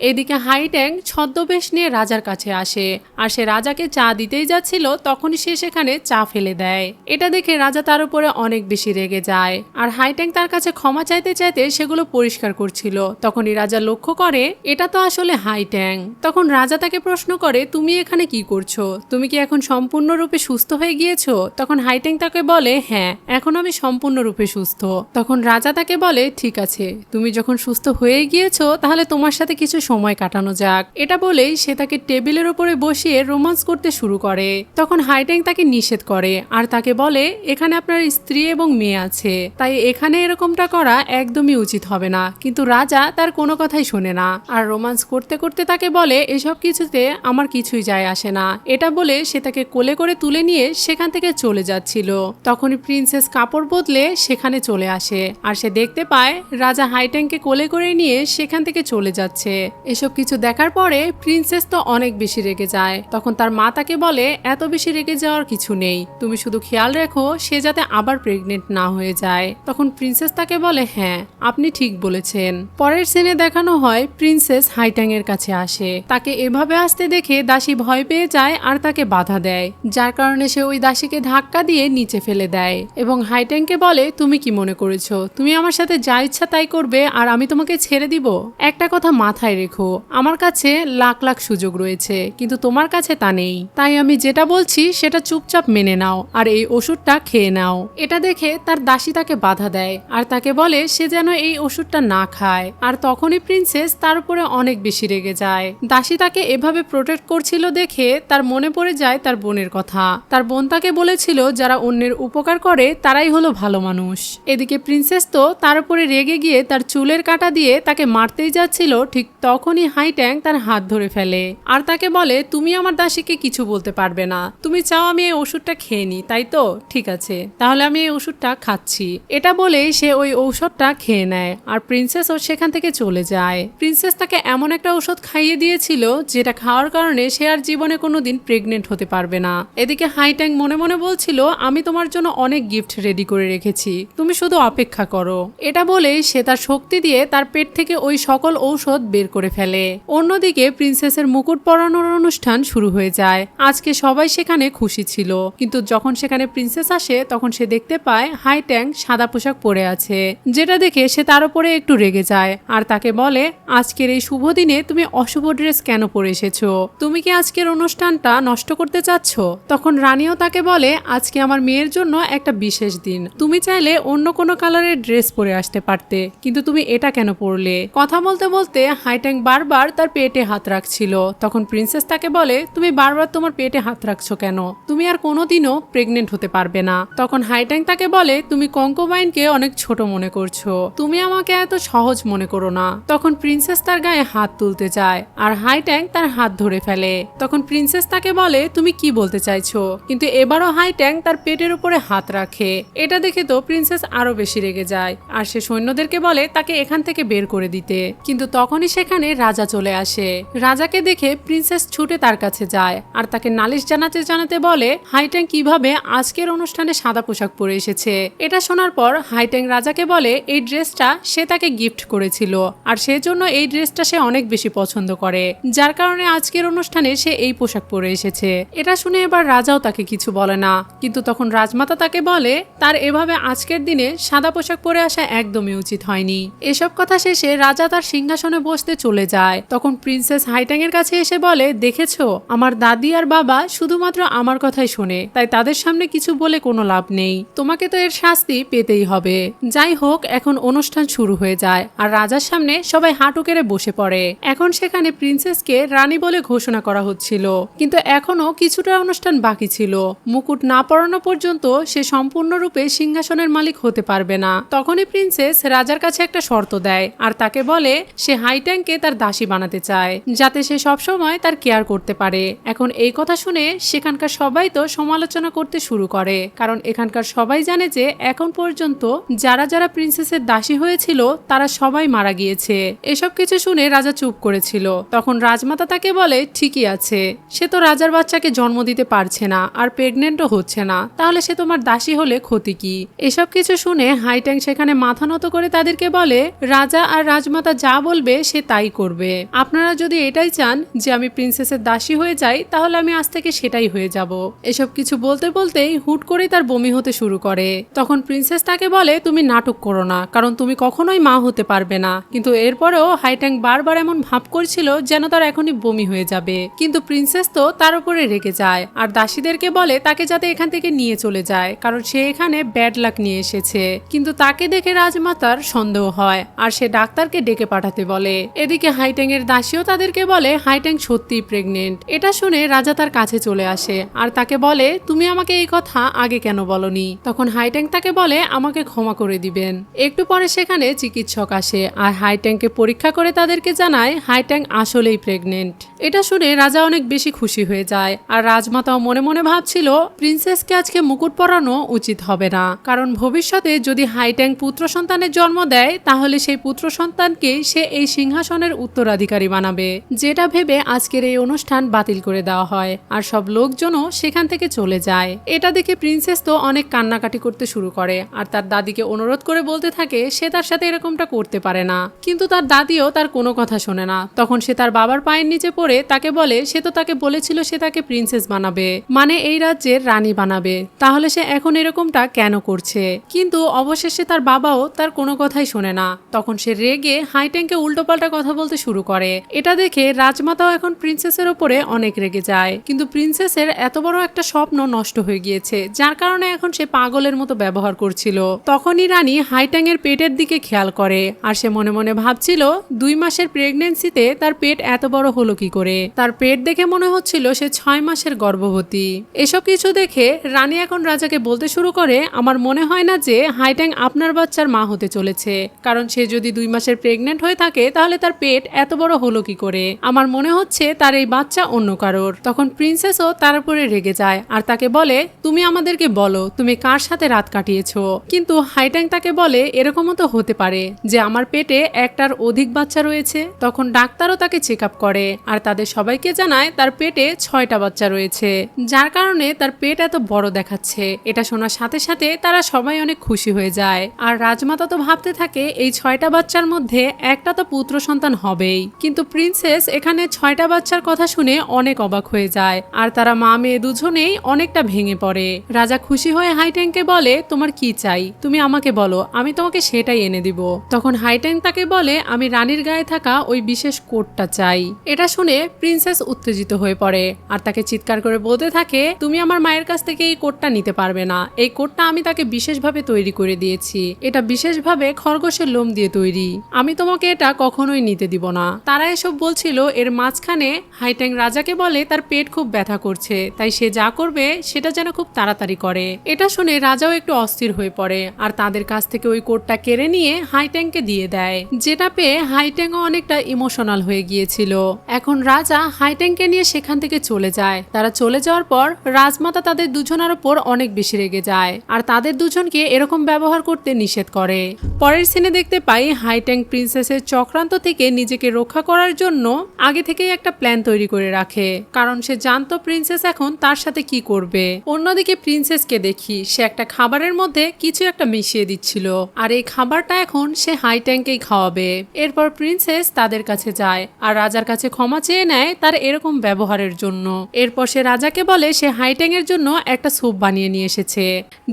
এদিকে হাইট্যাং ছদ্মবেশ নিয়ে রাজার কাছে আসে, আর সে রাজাকে চা দিতেই যাচ্ছিল তখনই সে সেখানে চা ফেলে দেয়। এটা দেখে রাজা তার উপরে অনেক বেশি রেগে যায়, আর হাইট্যাং তার কাছে ক্ষমা চাইতে চাইতে সেগুলো পরিষ্কার করছিল। তখনই রাজা লক্ষ্য করে এটা তো আসলে হাইট্যাং। তখন রাজা তাকে প্রশ্ন করে, তুমি এখানে কি করছো? তুমি কি এখন সম্পূর্ণরূপে সুস্থ হয়ে গিয়েছো? তখন হাইট্যাং তাকে বলে, হ্যাঁ, এখন আমি সম্পূর্ণরূপে সুস্থ। তখন রাজা তাকে বলে, ঠিক আছে, তুমি যখন সুস্থ হয়ে গিয়েছো তাহলে তোমার সাথে কিছু সময় কাটানো যাক। এটা বলেই সে তাকে টেবিলের উপরে বসিয়ে রোমান্স করতে শুরু করে। তখন হাইট্যাং তাকে নিষেধ করে আর তাকে বলে, এখানে আপনার স্ত্রী এবং মেয়ে আছে, তাই এখানে এরকমটা করা একদমই উচিত হবে না। কিন্তু রাজা তার কোনো কথাই শোনে না, আর রোমান্স করতে করতে তাকে বলে, এসব কিছুতে আমার কিছুই যায় আসে না। এটা বলে সে তাকে কোলে করে তুলে নিয়ে সেখান থেকে চলে যাচ্ছিল। তখনই প্রিন্সেস কাপড় বদলে সেখানে চলে আসে, আর সে দেখতে পায় রাজা হাইট্যাংকে কোলে করে নিয়ে সেখান থেকে চলে যাচ্ছে। এসব কিছু দেখার পরে প্রিন্সেস তো অনেক বেশি রেগে যায়। তখন তার মা তাকে বলে এত বেশি রেগে যাওয়ার কিছু নেই, তুমি শুধু খেয়াল রেখো সে যাতে আবার প্রেগনেন্ট না হয়ে যায়। তখন প্রিন্সেস তাকে বলে হ্যাঁ আপনি ঠিক বলেছেন। পরের সিনে দেখানো হয় প্রিন্সেস হাইট্যাং এর কাছে আসে। তাকে এভাবে আসতে দেখে দাসী ভয় পেয়ে যায় আর তাকে বাধা দেয়, যার কারণে সে ওই দাসীকে ধাক্কা দিয়ে নিচে ফেলে দেয় এবং হাইট্যাংকে বলে তুমি কি মনে করেছো তুমি আমার সাথে যা ইচ্ছা তাই করবে আর আমি তোমাকে ছেড়ে দিব? একটা কথা মাথায় রেখো, আমার কাছে লাখ লাখ সুযোগ রয়েছে কিন্তু তোমার কাছে তা নেই, তাই আমি যেটা বলছি সেটা চুপচাপ মেনে নাও আর এই ওষুধটা খেয়ে নাও। এটা দেখে তার দাসী তাকে বাধা দেয় আর তাকে বলে সে যেন এই ওষুধটা না খায়। আর তখনই প্রিন্সেস তার উপরে অনেক বেশি রেগে যায়। দাসী তাকে এভাবে প্রোটেক্ট করছিল দেখে তার মনে পড়ে যায় তার বোনের কথা। তার বোন তাকে বলেছিল যারা অন্যের উপকার করে তারাই হলো ভালো মানুষ। এদিকে প্রিন্সেস তো তার উপরে রেগে গিয়ে তার চুলের কাঁটা দিয়ে তাকে মারতেই যাচ্ছিল, ঠিক তখনই হাইট্যাং তার হাত ধরে ফেলে আর তাকে বলে তুমি আমার দাসীকে কিছু বলতে পারবে না, তুমি চাও আমি এই ওষুধটা খেয়ে নিই তাই তো, ঠিক আছে তাহলে আমি এই ওষুধটা খাচ্ছি। এটা বলেই সে ওই ঔষধটা খেয়ে নেয় আর প্রিন্সেসও সেখান থেকে চলে যায়। প্রিন্সেস তাকে এমন একটা ওষুধ খাইয়ে দিয়েছিল যেটা খাওয়ার কারণে সে আর জীবনে কোনোদিন প্রেগনেন্ট হতে পারবে না। এদিকে হাইট্যাং মনে মনে বলছিল আমি তোমার জন্য অনেক গিফট রেডি করে রেখেছি, তুমি শুধু অপেক্ষা করো। এটা বলেই সে তার শক্তি দিয়ে তার পেট থেকে ওই সকল ঔষধ বের করে ফেলে। অন্যদিকে প্রিন্সেসের মুকুট পরানোর অনুষ্ঠান শুরু হয়ে যায়। আজকে সবাই সেখানে খুশি ছিল, কিন্তু যখন সেখানে প্রিন্সেস আসে তখন সে দেখতে পায় হাইট্যাং সাদা পোশাক পরে আছে, যেটা দেখে সে তার উপরে একটু রেগে যায় আর তাকে বলে আজকের এই শুভ দিনে তুমি অশুভ ড্রেস কেন পরে এসেছো, তুমি কি আজকের অনুষ্ঠানটা নষ্ট করতে চাচ্ছ? তখন রানীও তাকে বলে আজকে আমার মেয়ের জন্য একটা বিশেষ দিন, তুমি চাইলে অন্য কোনো কালারের ড্রেস পরে আসতে পারতে, কিন্তু তুমি এটা কেন পরলে? কথা বলতে বলতে হাইট্যাং বারবার তার পেটে হাত রাখছিল। তখন প্রিন্সেস তাকে বলে তুমি বারবার তোমার পেটে হাত রাখছো কেন, তুমি আর কোনোদিনও প্রেগনেন্ট হতে পারবে না। তখন হাইট্যাং তাকে বলে তুমি কঙ্কোবাইনকে অনেক ছোট মনে করছো, তুমি আমাকে এত সহজ মনে করো না। তখন প্রিন্সেস তার গায়ে হাত তুলতে যায় আর হাইট্যাং তার হাত ধরে ফেলে। তখন প্রিন্সেস তাকে বলে তুমি কি বলতে চাইছো, কিন্তু এবারও হাইট্যাং তার পেটের উপরে হাত রাখে। এটা দেখে তো প্রিন্সেস আরো বেশি রেগে যায় আর সে সৈন্যদেরকে বলে তাকে এখান থেকে বের করে দিতে, কিন্তু তখনই সেখানে রাজা চলে আসে। রাজাকে দেখে প্রিন্সেস ছুটে তার কাছে যায় আর তাকে নালিশ জানাতে জানাতে বলে হাইট্যাং কিভাবে আজকের অনুষ্ঠানে সাদা পোশাক পরে এসেছে। এটা শোনার পর হাইট্যাং রাজাকে বলে এই ড্রেসটা সে তাকে গিফট করেছিল আর সেজন্য এই ড্রেসটা সে অনেক বেশি পছন্দ করে, যার কারণে আজকের অনুষ্ঠানে সে এই পোশাক পরে এসেছে। এটা শুনে এবার রাজাও তাকে কিছু বলে না, কিন্তু তখন রাজমাতা তাকে বলে তার এভাবে আজকের দিনে সাদা পোশাক পরে আসা একদমই উচিত হয়নি। এসব কথা শেষে রাজা তার সিংহাসনে বসতে চলে যায়। তখন প্রিন্সেস হাইট্যাং এর কাছে এসে বলে দেখেছো আমার দাদি আর বাবা শুধুমাত্র আমার কথাই শোনে, তাই তাদের সামনে কিছু বলে কোনো লাভ নেই, তোমাকে তো এর শাস্তি পেতেই হবে। যাই হোক এখন অনুষ্ঠান শুরু হয়ে যায় আর রাজার সামনে সবাই হাঁটু কেড়ে বসে পড়ে। এখন সেখানে প্রিন্সেসকে রানী বলে ঘোষণা করা হচ্ছিল, কিন্তু এখনো কিছুটা অনুষ্ঠান বাকি ছিল। মুকুট না পরানো পর্যন্ত সে সম্পূর্ণরূপে সিংহাসনের মালিক হতে পারবে না। তখনই প্রিন্সেস রাজার কাছে একটা শর্ত দেয় আর তাকে বলে সে হাইট্যাংকে তার দাসী বানাতে চায়, যাতে সে সবসময় তার কেয়ার করতে পারে। এখন এই কথা শুনে সেখানকার সবাই তো সমালোচনা করতে শুরু করে, কারণ এখানকার সবাই জানে যে এখন পর্যন্ত যারা যারা প্রিন্সেসের দাসী হয়েছিল তারা সবাই মারা গিয়েছে। এসব কিছু শুনে রাজা চুপ করেছিল। তখন রাজমাতা তাকে বলে ঠিকই আছে, সে তো রাজার বাচ্চাকে জন্ম দিতে পারছে না আর প্রেগনেন্টও হচ্ছে না, তাহলে সে তোমার দাসী হলে ক্ষতি কি? এসব কিছু শুনে হাইট্যাং সেখানে মাথা নত করে তাদেরকে বলে রাজা আর রাজমাতা যা বলবে সে তাই করবে। আপনারা যদি এটাই চান যে আমি প্রিন্সেসের দাসী হয়ে যাই তাহলে আমি আজ থেকে সেটাই হয়ে যাব। এসব কিছু বলতে বলতেই হুট করেই তার বমি হতে শুরু করে। তখন প্রিন্সেস তাকে বলে তুমি নাটক করো না, কারণ তুমি কখনোই মা হতে পারবে না। কিন্তু এরপরেও হাইট্যাং বারবার এমন ভাব করছিল যেন তার এখনই বমি হয়ে যাবে, কিন্তু প্রিন্সেস তো তার উপরে রেগে যায় আর দাসীদেরকে বলে তাকে যাতে এখান থেকে নিয়ে চলে যায়, কারণ সে এখানে ব্যাড লাক নিয়ে এসেছে। কিন্তু তাকে দেখে রাজমাতার সন্দেহ হয় আর সে ডাক্তারকে ডেকে পাঠাতে বলে। এদিকে হাইট্যাং এর দাসীও তাদেরকে বলে হাইট্যাং সত্যিই প্রেগনেন্ট। এটা শুনে রাজা তার কাছে চলে আসে আর তাকে বলে তুমি আমাকে এই কথা আগে কেন বলনি? তখন হাইট্যাং তাকে বলে আমাকে ক্ষমা করে দিবেন। একটু পরে সেখানে চিকিৎসক আসে আর হাইট্যাংকে পরীক্ষা করে তাদেরকে জানায় হাইট্যাং আসলেই প্রেগনেন্ট। এটা শুনে রাজা অনেক বেশি খুশি হয়ে যায় আর রাজমাতাও মনে মনে ভাবছিল প্রিন্সেসকে আজকে মুকুট পরানো উচিত হবে না, কারণ ভবিষ্যতে যদি হাইট্যাং পুত্র সন্তানের জন্ম দেয় তাহলে সেই পুত্র সন্তানকে সে এই সিংহাসনে সিংহাসনের উত্তরাধিকারী বানাবে, যেটা ভেবে আজকের এই অনুষ্ঠান বাতিল করে দেওয়া হয় আর সব লোকজনও সেখান থেকে চলে যায়। এটা দেখে প্রিন্সেস তো অনেক কান্নাকাটি করতে শুরু করে আর তার দাদিকে অনুরোধ করে বলতে থাকে সে তার সাথে এরকমটা করতে পারে না, কিন্তু তার দাদিও তার কোনো কথা শোনে না। তখন সে তার বাবার পায়ের নিচে পড়ে তাকে বলে সে তো তাকে বলেছিল সে তাকে প্রিন্সেস বানাবে, মানে এই রাজ্যের রানী বানাবে, তাহলে সে এখন এরকমটা কেন করছে। কিন্তু অবশেষে তার বাবাও তার কোনো কথাই শোনে না। তখন সে রেগে হাইট্যাংকে উল্টোপাল্টা কথা বলতে শুরু করে। এটা দেখে রাজমাতাও এখন প্রিন্সেসের ওপরে অনেক রেগে যায়, কিন্তু প্রিন্সেসের এত বড় একটা স্বপ্ন নষ্ট হয়ে গিয়েছে, যার কারণে এখন সে পাগলের মতো ব্যবহার করছিল। তখনই রানী হাইট্যাং এর পেটের দিকে খেয়াল করে আর সে মনে মনে ভাবছিল 2 মাসের প্রেগনেন্সিতে তার পেট এত বড় হলো কি করে। তার পেট দেখে মনে হচ্ছিল সে 6 মাসের গর্ভবতী। এসব কিছু দেখে রানী এখন রাজাকে বলতে শুরু করে আমার মনে হয় না যে হাইট্যাং আপনার বাচ্চার মা হতে চলেছে, কারণ সে যদি 2 মাসের প্রেগনেন্ট হয়ে থাকে তাহলে তার পেট এত বড় হলো কি করে। আমার মনে হচ্ছে তার এই বাচ্চা অন্য কারোর। তখন প্রিন্সেসও তার উপরে রেগে যায় আর তাকে বলে তুমি আমাদেরকে বলো তুমি কার সাথে রাত কাটিয়েছো। কিন্তু হাইট্যাং তাকে বলে এরকমও তো হতে পারে যে আমার পেটে একটার অধিক বাচ্চা রয়েছে। তখন ডাক্তারও তাকে চেক আপ করে আর তাদের সবাইকে জানায় তার পেটে 6টা বাচ্চা রয়েছে, যার কারণে তার পেট এত বড় দেখাচ্ছে। এটা শোনার সাথে সাথে তারা সবাই অনেক খুশি হয়ে যায় আর রাজমাতা তো ভাবতে থাকে এই 6টা বাচ্চার মধ্যে একটা তো পুত্র সন্তান হবেই। কিন্তু প্রিন্সেস এখানে 6টা বাচ্চার কথা শুনে অনেক অবাক হয়ে যায় আর তারা মা মেয়ে দুজনেই অনেকটা ভেঙে পড়ে। রাজা খুশি হয়ে হাইট্যাংকে বলে তোমার কি চাই, তুমি আমাকে বলো, আমি তোমাকে সেটাই এনে দিব। তখন হাইট্যাং তাকে বলে আমি রানীর গায়ে থাকা ওই বিশেষ কোটটা চাই। এটা শুনে প্রিন্সেস উত্তেজিত হয়ে পড়ে আর তাকে চিৎকার করে বলতে থাকে তুমি আমার মায়ের কাছ থেকে এই কোটটা নিতে পারবে না, এই কোটটা আমি তাকে বিশেষভাবে তৈরি করে দিয়েছি, এটা বিশেষভাবে খরগোশের লোম দিয়ে তৈরি, আমি তোমাকে এটা কখনোই নিতে দিব না। তারা এসব বলছিল, এর মাঝখানে হাইট্যাং রাজাকে বলে তার পেট খুব ব্যথা করছে, তাই সে যা করবে সেটা যেন খুব তাড়াতাড়ি করে। এটা শুনে রাজাও একটু অস্থির হয়ে পড়ে আর তাদের কাছ থেকে ওই কোটটা কেড়ে নিয়ে হাইট্যাংকে দিয়ে দেয়, যেটা পেয়ে হাইট্যাংও অনেকটা ইমোশনাল হয়ে গিয়েছিল। এখন রাজা হাইট্যাংকে নিয়ে সেখান থেকে চলে যায়। তারা চলে যাওয়ার পর রাজমাতা তাদের দুজনের উপর অনেক বেশি রেগে যায় আর তাদের দুজনকে এরকম ব্যবহার করতে নিষেধ করে। পরের সিনে দেখতে পাই হাইট্যাং প্রিন্সেসের চক্রান্ত থেকে নিজেকে রক্ষা করার জন্য আগে থেকেই একটা প্ল্যান তৈরি করে রাখে, কারণ সে জানতো প্রিন্সেস এখন তার সাথে কি করবে। অন্যদিকে প্রিন্সেসকে দেখি সে একটা খাবারের মধ্যে কিছু একটা মিশিয়ে দিচ্ছিল আর এই খাবারটা এখন সে হাইট্যাংকেই খাওয়াবে। এরপর প্রিন্সেস তাদের কাছে যায় আর রাজার কাছে ক্ষমা চেয়ে নেয় তার এরকম ব্যবহারের জন্য। এরপর সে রাজাকে বলে সে হাইট্যাং এর জন্য একটা স্যুপ বানিয়ে নিয়ে এসেছে,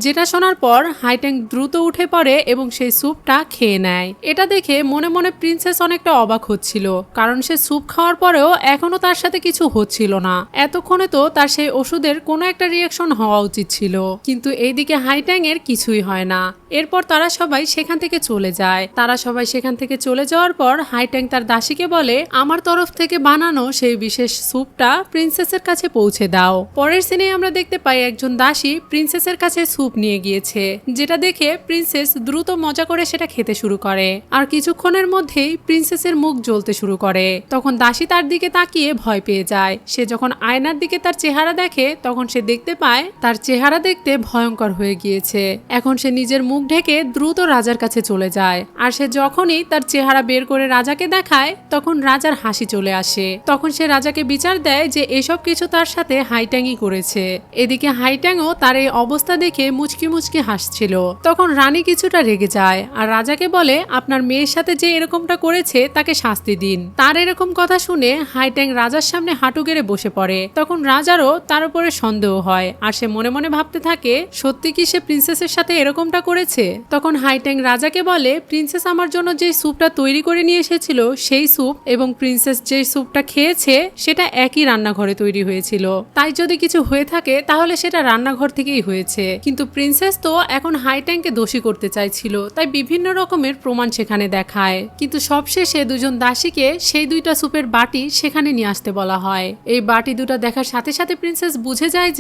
যেটা শোনার পর হাইট্যাং দ্রুত উঠে পড়ে এবং সেই স্যুপটা খেয়ে নেয়। এটা দেখে মনে মনে প্রিন্সেস অনেকটা অবাক হচ্ছিল, কারণ সে স্যুপ খাওয়ার পরেও এখনো তার সাথে কিছু হচ্ছিল না। এতক্ষণে তো তার সেই ওষুধের কোনো একটা রিয়াকশন হওয়া উচিত ছিল, কিন্তু এইদিকে হাইট্যাং এর কিছুই হয় না। এরপর তারা সবাই সেখান থেকে চলে যায়। তারা সবাই সেখান থেকে চলে যাওয়ার পর হাইট্যাং তার দাসীকে বলে আমার তরফ থেকে বানানো সেই বিশেষ স্যুপটা প্রিন্সেসের কাছে পৌঁছে দাও। পরের সিনে আমরা দেখতে পাই একজন দাসী প্রিন্সেসের কাছে স্যুপ নিয়ে গিয়েছে, যেটা দেখে প্রিন্সেস দ্রুত মজা করে সেটা খেতে শুরু করে আর কিছুক্ষণের মধ্যেই প্রিন্সেসের মুখ জ্বলতে শুরু করে। তখন দাসী তার দিকে তাকিয়ে ভয় পেয়ে যায়। সে যখন আয়নার দিকে তার চেহারা দেখে তখন সে দেখতে পায় তার চেহারা দেখতে ভয়ঙ্কর হয়ে গিয়েছে। এখন সে নিজের মুখ ঢেকে দ্রুত রাজার কাছে চলে যায় আর সে যখনই তার চেহারা বের করে রাজাকে দেখায় তখন রাজার হাসি চলে আসে। তখন সে রাজাকে বিচার দেয় যে এসব কিছু তার সাথে হাইট্যাংই করেছে। এদিকে হাইট্যাংও তার এই অবস্থা দেখে মুচকি মুচকি হাসছিল। তখন রানী কিছুটা রেগে যায় আর রাজাকে বলে আপনার মেয়ের সাথে যে এরকমটা করেছে তাকে শাস্তি দিন। তার এরকম কথা শুনে হাইট্যাং রাজার সামনে হাঁটু গেড়ে বসে পড়ে। তখন রাজারও তার উপরে সন্দেহ হয় আর সে মনে মনে ভাবতে থাকে সত্যি কি সে প্রিন্সেসের সাথে এরকমটা করেছে। তখন হাইট্যাং রাজাকে বলে প্রিন্সেস আমার জন্য যে স্যুপটা তৈরি করে নিয়ে এসেছিল সেই স্যুপ এবং প্রিন্সেস যে স্যুপটা খেয়েছে সেটা একই রান্নাঘরে তৈরি হয়েছিল, তাই যদি কিছু হয়ে থাকে তাহলে সেটা রান্নাঘর থেকেই হয়েছে। কিন্তু প্রিন্সেস তো এখন হাইট্যাংকে দোষী করতে চাইছিল, তাই বিভিন্ন রকমের প্রমাণ সেখানে দেখায়। কিন্তু সবশেষে দুজন দাসীকে সেই 2টা স্যুপের বাটি সেখানে নিয়ে আসতে বলা হয়। এই বাটি দুটো দেখার সাথে সাথে প্রিন্সেস বুঝে যায়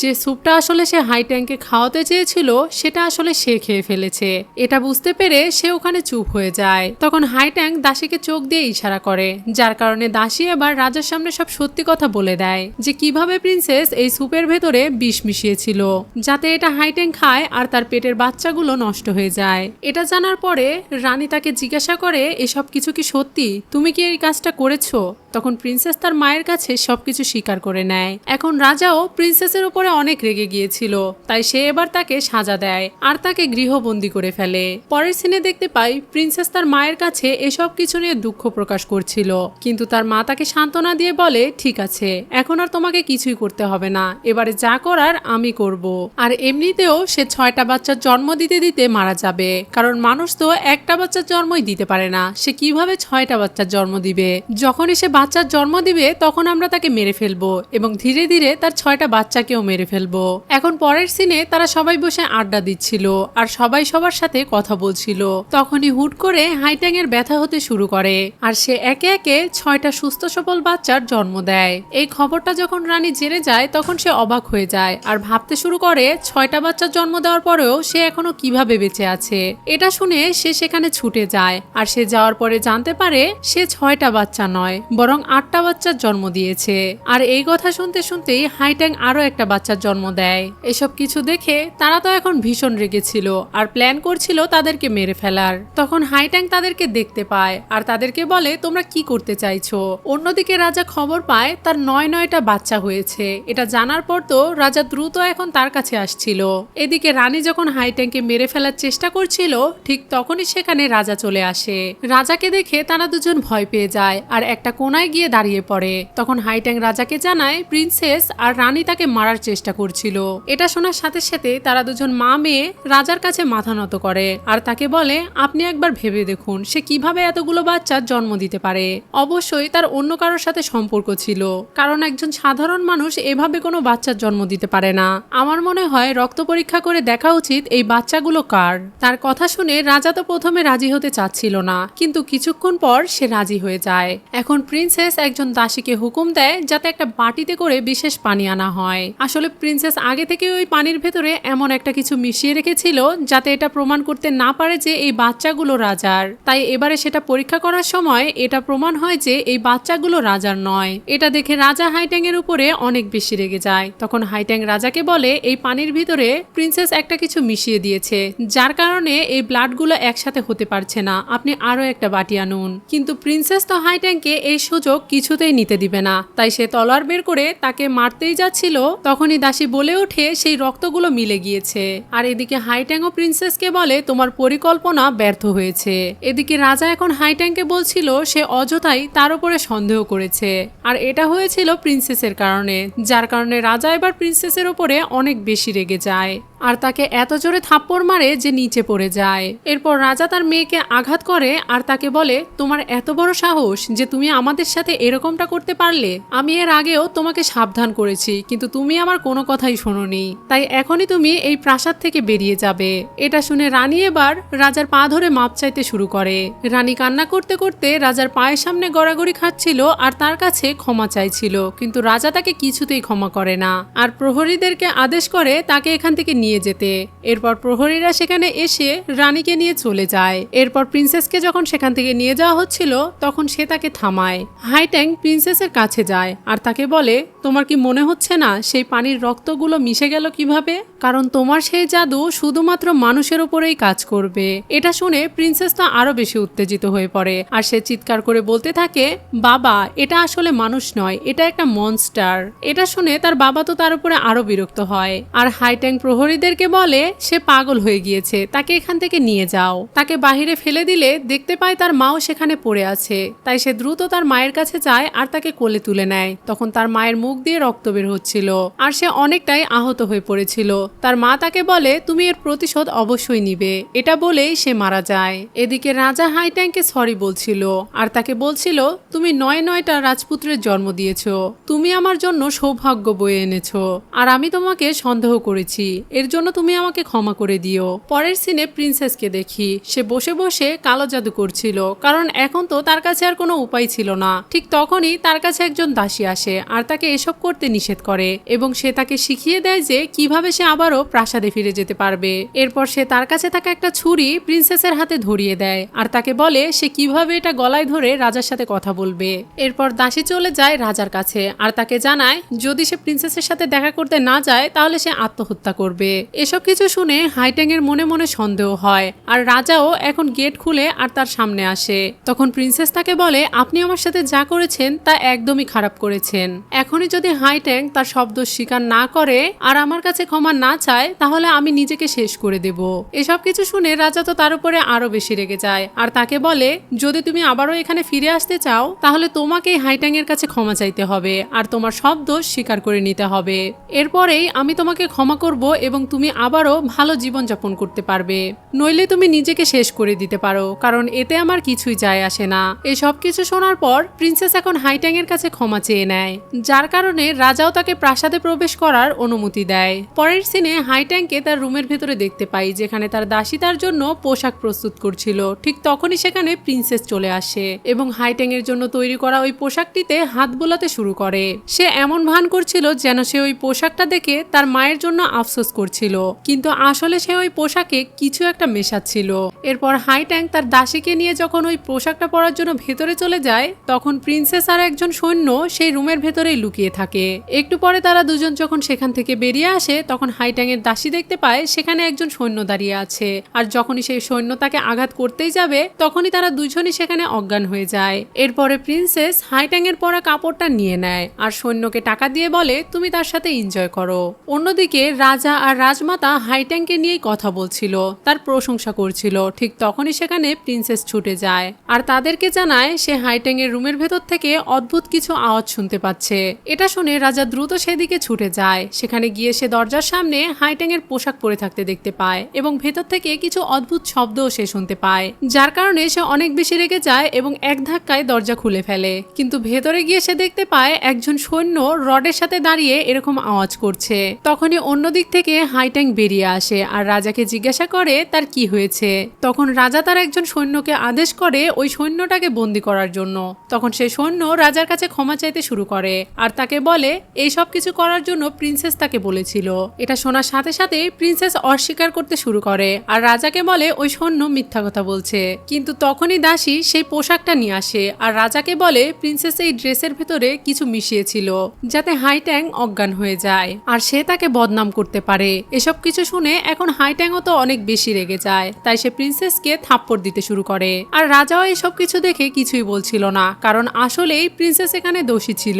যে স্যুপটা আসলে সে হাইট্যাংকে খাওয়াতে চেয়েছিল সেটা আসলে সে খেয়ে ফেলেছে। এটা বুঝতে পেরে সে ওখানে চুপ হয়ে যায়। তখন হাইট্যাং দাসীকে চোখ দিয়ে ইশারা করে, যার কারণে দাসী এবার রাজার সামনে সব সত্যি কথা বলে দেয় যে কিভাবে প্রিন্সেস এই স্যুপের ভেতরে বিষ মিশিয়েছিল যাতে এটা হাইট্যাং খায় আর তার পেটের বাচ্চাগুলো নষ্ট হয়ে যায়। এটা জানার পরে রানী তাকে জিজ্ঞাসা করে এসব কিছু কি সত্যি তুমি কি এই কাজটা করেছো? তখন প্রিন্সেস তার মায়ের কাছে সবকিছু স্বীকার করে নেয়। এখন রাজাও প্রিন্সেসের উপরে অনেক রেগে গিয়েছিল, তাই সে এবার তাকে সাজা দেয় আর তাকে গৃহবন্দী করে ফেলে। পরের সিনে দেখতে পাই প্রিন্সেস তার মায়ের কাছে এসব কিছু নিয়ে দুঃখ প্রকাশ করছিল, কিন্তু তার মা তাকে সান্ত্বনা দিয়ে বলে, ঠিক আছে, এখন আর তোমাকে কিছুই করতে হবে না, এবারে যা করার আমি করব। আর এমনিতেও সে 6টা বাচ্চার জন্ম দিতে দিতে মারা যাবে, কারণ মানুষ তো একটা বাচ্চার জন্মই দিতে পারে না, সে কিভাবে 6টা বাচ্চার জন্ম দিবে? যখনই সে বাচ্চার জন্ম দিবে তখন আমরা তাকে মেরে ফেলবো এবং ধীরে ধীরে তার 6টা বাচ্চাকেও মেরে ফেলবো। এখন পরের সিনে তারা সবাই বসে আড্ডা দিচ্ছিল আর সবাই সবার সাথে কথা বলছিল। তখনই হুট করে হাইট্যাং এর ব্যথা হতে শুরু করে আর সে একে একে 6টা সুস্থ সবল বাচ্চার জন্ম দেয়। এই খবরটা যখন রানী জেনে যায় তখন সে অবাক হয়ে যায় আর ভাবতে শুরু করে 6টা বাচ্চার জন্ম দেওয়ার পরেও সে এখনো কিভাবে বেঁচে আছে। এটা শুনে সে সেখানে ছুটে যায় আর সে যাওয়ার পরে জানতে পারে সে 6টা বাচ্চা নয়, বরং 8টা বাচ্চার জন্ম দিয়েছে। আর এই কথা শুনতে শুনতেই হাইট্যাং আরো একটা বাচ্চার জন্ম দেয়। এসব কিছু দেখে তারা তো এখন ভীষণ রেগেছিল আর প্ল্যান করছিল তাদেরকে মেরে ফেলার। তখন হাইট্যাং তাদেরকে দেখতে পায় আর তাদেরকে বলে, তোমরা কি করতে চাইছো? অন্যদিকে রাজা খবর পায় তার 9টা বাচ্চা হয়েছে। এটা জানার পর তো রাজা দ্রুত এখন তার কাছে আসছিল। এদিকে রানী যখন হাইট্যাংকে মেরে ফেলার চেষ্টা করছিল ঠিক তখনই সেখানে রাজা চলে আসে। রাজাকে দেখে তারা দুজন ভয় পেয়ে যায় আর একটা কোনায় গিয়ে দাঁড়িয়ে পড়ে। তখন হাইট্যাং রাজাকে জানায় প্রিন্সেস আর রানী তাকে মারার চেষ্টা করছিল। এটা শোনার সাথে সাথে তারা দুজন মা মেয়ে রাজার কাছে মাথা নত করে আর তাকে বলে, আপনি একবার ভেবে দেখুন সে কিভাবে এতগুলো বাচ্চার জন্ম দিতে পারে। অবশ্যই তার অন্য কারোর সাথে সম্পর্ক ছিল, কারণ একজন সাধারণ মানুষ এভাবে কোনো বাচ্চার জন্ম দিতে পারে না। আমার মনে হয় রক্ত পরীক্ষা করে দেখা উচিত এই বাচ্চাগুলো কার। তার কথা শুনে রাজা তো প্রথমে রাজি হতে চাচ্ছিল না, কিন্তু কিছুক্ষণ পর সে রাজি হয়ে যায়। এখন প্রিন্সেস একজন দাসীকে হুকুম দেয় যাতে একটা বাটিতে করে বিশেষ পানি আনা হয়। আসলে প্রিন্সেস আগে থেকে ওই পানির ভেতরে এমন একটা কিছু মিশিয়ে রেখেছিল যাতে এটা প্রমাণ করতে না পারে যে এই বাচ্চাগুলো রাজার। তাই এবারে সেটা পরীক্ষা করার সময় এটা প্রমাণ হয় যে এই বাচ্চাগুলো রাজার নয়। এটা দেখে রাজা হাইট্যাং এর উপরে অনেক বেশি রেগে যায়। তখন হাইট্যাং রাজাকে বলে, এই পানির ভিতরে প্রিন্সেস একটা কিছু মিশিয়ে দিয়েছে, যার কারণে এই ব্লাডগুলো একসাথে হতে পারছে না, আপনি আরো একটা বাটি আনুন। কিন্তু প্রিন্সেস তো হাইট্যাংকে এই সুযোগ কিছুতেই নিতে দিবে না, তাই সে তলোয়ার বের করে তাকে মারতেই যাচ্ছিল। তখনই দাসী বলে ওঠে সেই রক্তগুলো মিলে গিয়েছে। আর এদিকে হাইট্যাং ও প্রিন্সেসকে বলে, তোমার পরিকল্পনা ব্যর্থ হয়েছে। এদিকে রাজা এখন হাইট্যাংকে বলছিল সে অযথাই তার উপরে সন্দেহ করেছে আর এটা হয়েছিল প্রিন্সেসের কারণে, যার কারণে রাজা এবার প্রিন্সেসের উপরে অনেক বেশি রেগে যায় আর তাকে এত জোরে থাপ্পড় মারে যে নিচে পড়ে যায়। এরপর রাজা তার মেয়েকে আঘাত করে আর তাকে বলে, তোমার এত বড় সাহস যে তুমি আমাদের সাথে এরকমটা করতে পারলে? আমি এর আগেও তোমাকে সাবধান করেছি, কিন্তু তুমি আমার কোনো কথাই শোনোনি, তাই এখনই তুমি এই প্রাসাদ থেকে বেরিয়ে যাবে। এটা শুনে রানী এবার রাজার পা ধরে মাপ চাইতে শুরু করে। রানী কান্না করতে করতে রাজার পায়ের সামনে গড়াগড়ি খাচ্ছিল আর তার কাছে ক্ষমা চাইছিল, কিন্তু রাজা তাকে কিছুতেই ক্ষমা করে না আর প্রহরীদেরকে আদেশ করে তাকে এখান থেকে নিয়ে যেতে। এরপর প্রহরীরা সেখানে এসে রানীকে নিয়ে চলে যায়। এরপর প্রিন্সেসকে যখন সেখান থেকে নিয়ে যাওয়া হচ্ছিল তখন সে তাকে থামায়। হাইট্যাং প্রিন্সেসের কাছে যায় আর তাকে বলে, তোমার কি মনে হচ্ছে না সেই পানির রক্তগুলো মিশে গেল কিভাবে? কারণ তোমার সেই জাদু শুধুমাত্র মানুষের উপরেই কাজ করবে। এটা শুনে প্রিন্সেস তো আরো বেশি উত্তেজিত হয়ে পড়ে আর সে চিৎকার করে বলতে থাকে, বাবা এটা আসলে মানুষ নয়, এটা একটা মনস্টার। এটা শুনে তার বাবা তো তার উপরে আরো বিরক্ত হয় আর হাইট্যাং প্রহরীদেরকে বলে সে পাগল হয়ে গিয়েছে, তাকে এখান থেকে নিয়ে যাও। তাকে বাহিরে ফেলে দিলে দেখতে পায় তার মাও সেখানে পড়ে আছে, তাই সে দ্রুত তার মায়ের কাছে যায় আর তাকে কোলে তুলে নেয়। তখন তার মায়ের মুখ দিয়ে রক্ত বের হচ্ছিল আর সে অনেকটাই আহত হয়ে পড়েছিল। তার মা তাকে বলে, তুমি এর প্রতিশোধ অবশ্যই নিবে। এটা বলেই সে মারা যায়। এদিকে রাজা হাইট্যাংকে সরি বলছিল আর তাকে বলছিল, তুমি 9টা রাজপুত্রের জন্ম দিয়েছ, তুমি আমার জন্য সৌভাগ্য বয়ে এনেছো আর আমি তোমাকে সন্দেহ করেছি, এর জন্য তুমি আমাকে ক্ষমা করে দিও। পরের সিনে প্রিন্সেসকে দেখি সে বসে বসে কালো জাদু করছিল, কারণ এখন তো তার কাছে আর কোনো উপায় ছিল না। ঠিক তখনই তার কাছে একজন দাসী আসে আর তাকে এসব করতে নিষেধ করে এবং সে তাকে শিখিয়ে দেয় যে কিভাবে সে আবারও প্রাসাদে ফিরে যেতে পারবে। এরপর সে তার কাছে থাকা একটা ছুরি প্রিন্সেসের হাতে ধরিয়ে দেয় আর তাকে বলে সে কিভাবে এটা গলায় ধরে রাজার সাথে কথা বলবে। এরপর দাসী চলে যায় রাজার কাছে আর তাকে জানায় যদি সে প্রিন্সেসের সাথে দেখা করতে না যায় তাহলে সে আত্মহত্যা করবে। এসব কিছু শুনে হাইট্যাং এর মনে মনে সন্দেহ হয় আর রাজাও এখন গেট খুলে আর তার সামনে আসে। তখন প্রিন্সেস তাকে বলে, আপনি আমার সাথে যা করেছেন তা একদমই খারাপ করেছেন। এখনই যদি হাইট্যাং তার শব্দ স্বীকার না করে আর আমার কাছে ক্ষমা না চায় তাহলে আমি নিজেকে শেষ করে দেব। এসব কিছু শুনে রাজা তো তার উপরে আরো বেশি রেগে যায় আর তাকে বলে, যদি তুমি আবারও এখানে ফিরে আসতে চাও তাহলে তোমাকেই হাইট্যাং এর কাছে ক্ষমা চাইতে হবে আর তোমার সব দোষ স্বীকার করে নিতে হবে। এরপরেই আমি তোমাকে ক্ষমা করব এবং তুমি আবারও ভালো জীবনযাপন করতে পারবে, নইলে তুমি নিজেকে শেষ করে দিতে পারো, কারণ এতে আমার কিছুই যায় আসে না। এই সব কিছু শোনার পর প্রিন্সেস এখন হাইট্যাং এর কাছে ক্ষমা চেয়ে নেয়, যার কারণে রাজাও তাকে প্রাসাদে প্রবেশ করার অনুমতি দেয়। পরের সিনে হাইট্যাংকে তার রুমের ভেতরে দেখতে পাই, যেখানে তার দাসী তার জন্য পোশাক প্রস্তুত করছিল। ঠিক তখনই সেখানে প্রিন্সেস চলে আসে এবং হাইট্যাং এর জন্য তৈরি করা ওই পোশাকটিতে হাত বোলাতে শুরু করে। সে এমন ভান করছিল যেন সে ওই পোশাকটা দেখে তার মায়ের জন্য আফসোস করছিল, কিন্তু আসলে সে ওই পোশাকে কিছু একটা মেশাচ্ছিল। এরপর হাইট্যাং তার দাসীকে নিয়ে যখন ওই পোশাকটা পরার জন্য ভেতরে চলে যায় তখন প্রিন্সেস আর একজন সৈন্য সেই রুমের ভেতরেই লুকিয়ে থাকে। একটু পরে তারা দুজন যখন সেখান থেকে বেরিয়ে আসে তখন হাইট্যাং এর দাসী দেখতে পায় সেখানে একজন সৈন্য দাঁড়িয়ে আছে, আর যখনই সেই সৈন্য তাকে আঘাত করতেই যাবে তখনই তারা দুজনই সেখানে অজ্ঞান হয়ে যায়। এরপরে প্রিন্সেস হাইট্যাং এর পরা কাপড়টা নিয়ে নেয় আর সৈন্যকে টাকা দিয়ে বলে, তুমি তার সাথে এনজয় করো। অন্যদিকে রাজা আর রাজমাতা হাইট্যাংকে নিয়েই কথা বলছিল, তার প্রশংসা করছিল। ঠিক তখনই সেখানে প্রিন্সেস ছুটে যায় আর তাদেরকে জানায় সে হাইট্যাং এর রুমের ভেতর থেকে অদ্ভুত কিছু আওয়াজ শুনতে পাচ্ছে। এটা শুনে রাজা দ্রুত সেদিকে ছুটে যায়। সেখানে গিয়ে সে দরজার সামনে হাইট্যাং এর পোশাক পরে থাকতে দেখতে পায় এবং ভেতর থেকে কিছু অদ্ভুত শব্দও সে শুনতে পায়, যার কারণে সে অনেক বেশি রেগে যায় এবং এক ধাক্কায় দরজা খুলে ফেলে। কিন্তু ভেতরে গিয়ে সে দেখতে পায় একজন সৈন্য রডের সাথে দাঁড়িয়ে এরকম আওয়াজ করছে। তখনই অন্য দিক থেকে হাইট্যাং বেরিয়ে আসে আর রাজাকে জিজ্ঞাসা করে তার কি হয়েছে। তখন রাজা তার একজন সৈন্যকে আদেশ করে ওই সৈন্যটাকে বন্দি করার জন্য। তখন সেই সৈন্য রাজার কাছে ক্ষমা চাইতে শুরু করে আর তাকে বলে এই সব কিছু করার জন্য প্রিন্সেস তাকে বলেছিল। এটা শোনার সাথে সাথে প্রিন্সেস অস্বীকার করতে শুরু করে আর রাজাকে বলে ওই সৈন্য মিথ্যা কথা বলছে। কিন্তু তখনই দাসী সেই পোশাকটা নিয়ে আসে আর রাজাকে বলে প্রিন্সেস এই ড্রেসের ভেতরে কিছু মিশিয়েছিল যাতে হাইট্যাং অজ্ঞান হয়ে যায় আর সে তাকে বদনাম করতে পারে। এসব কিছু শুনে এখন হাইট্যাংও তো অনেক বেশি রেগে যায়, তাই সে প্রিন্সেসকে থাপ্পড় দিতে শুরু করে। আর রাজাও এসব কিছু দেখে কিছুই বলছিল না, কারণ আসলেই প্রিন্সেস এখানে দোষী ছিল।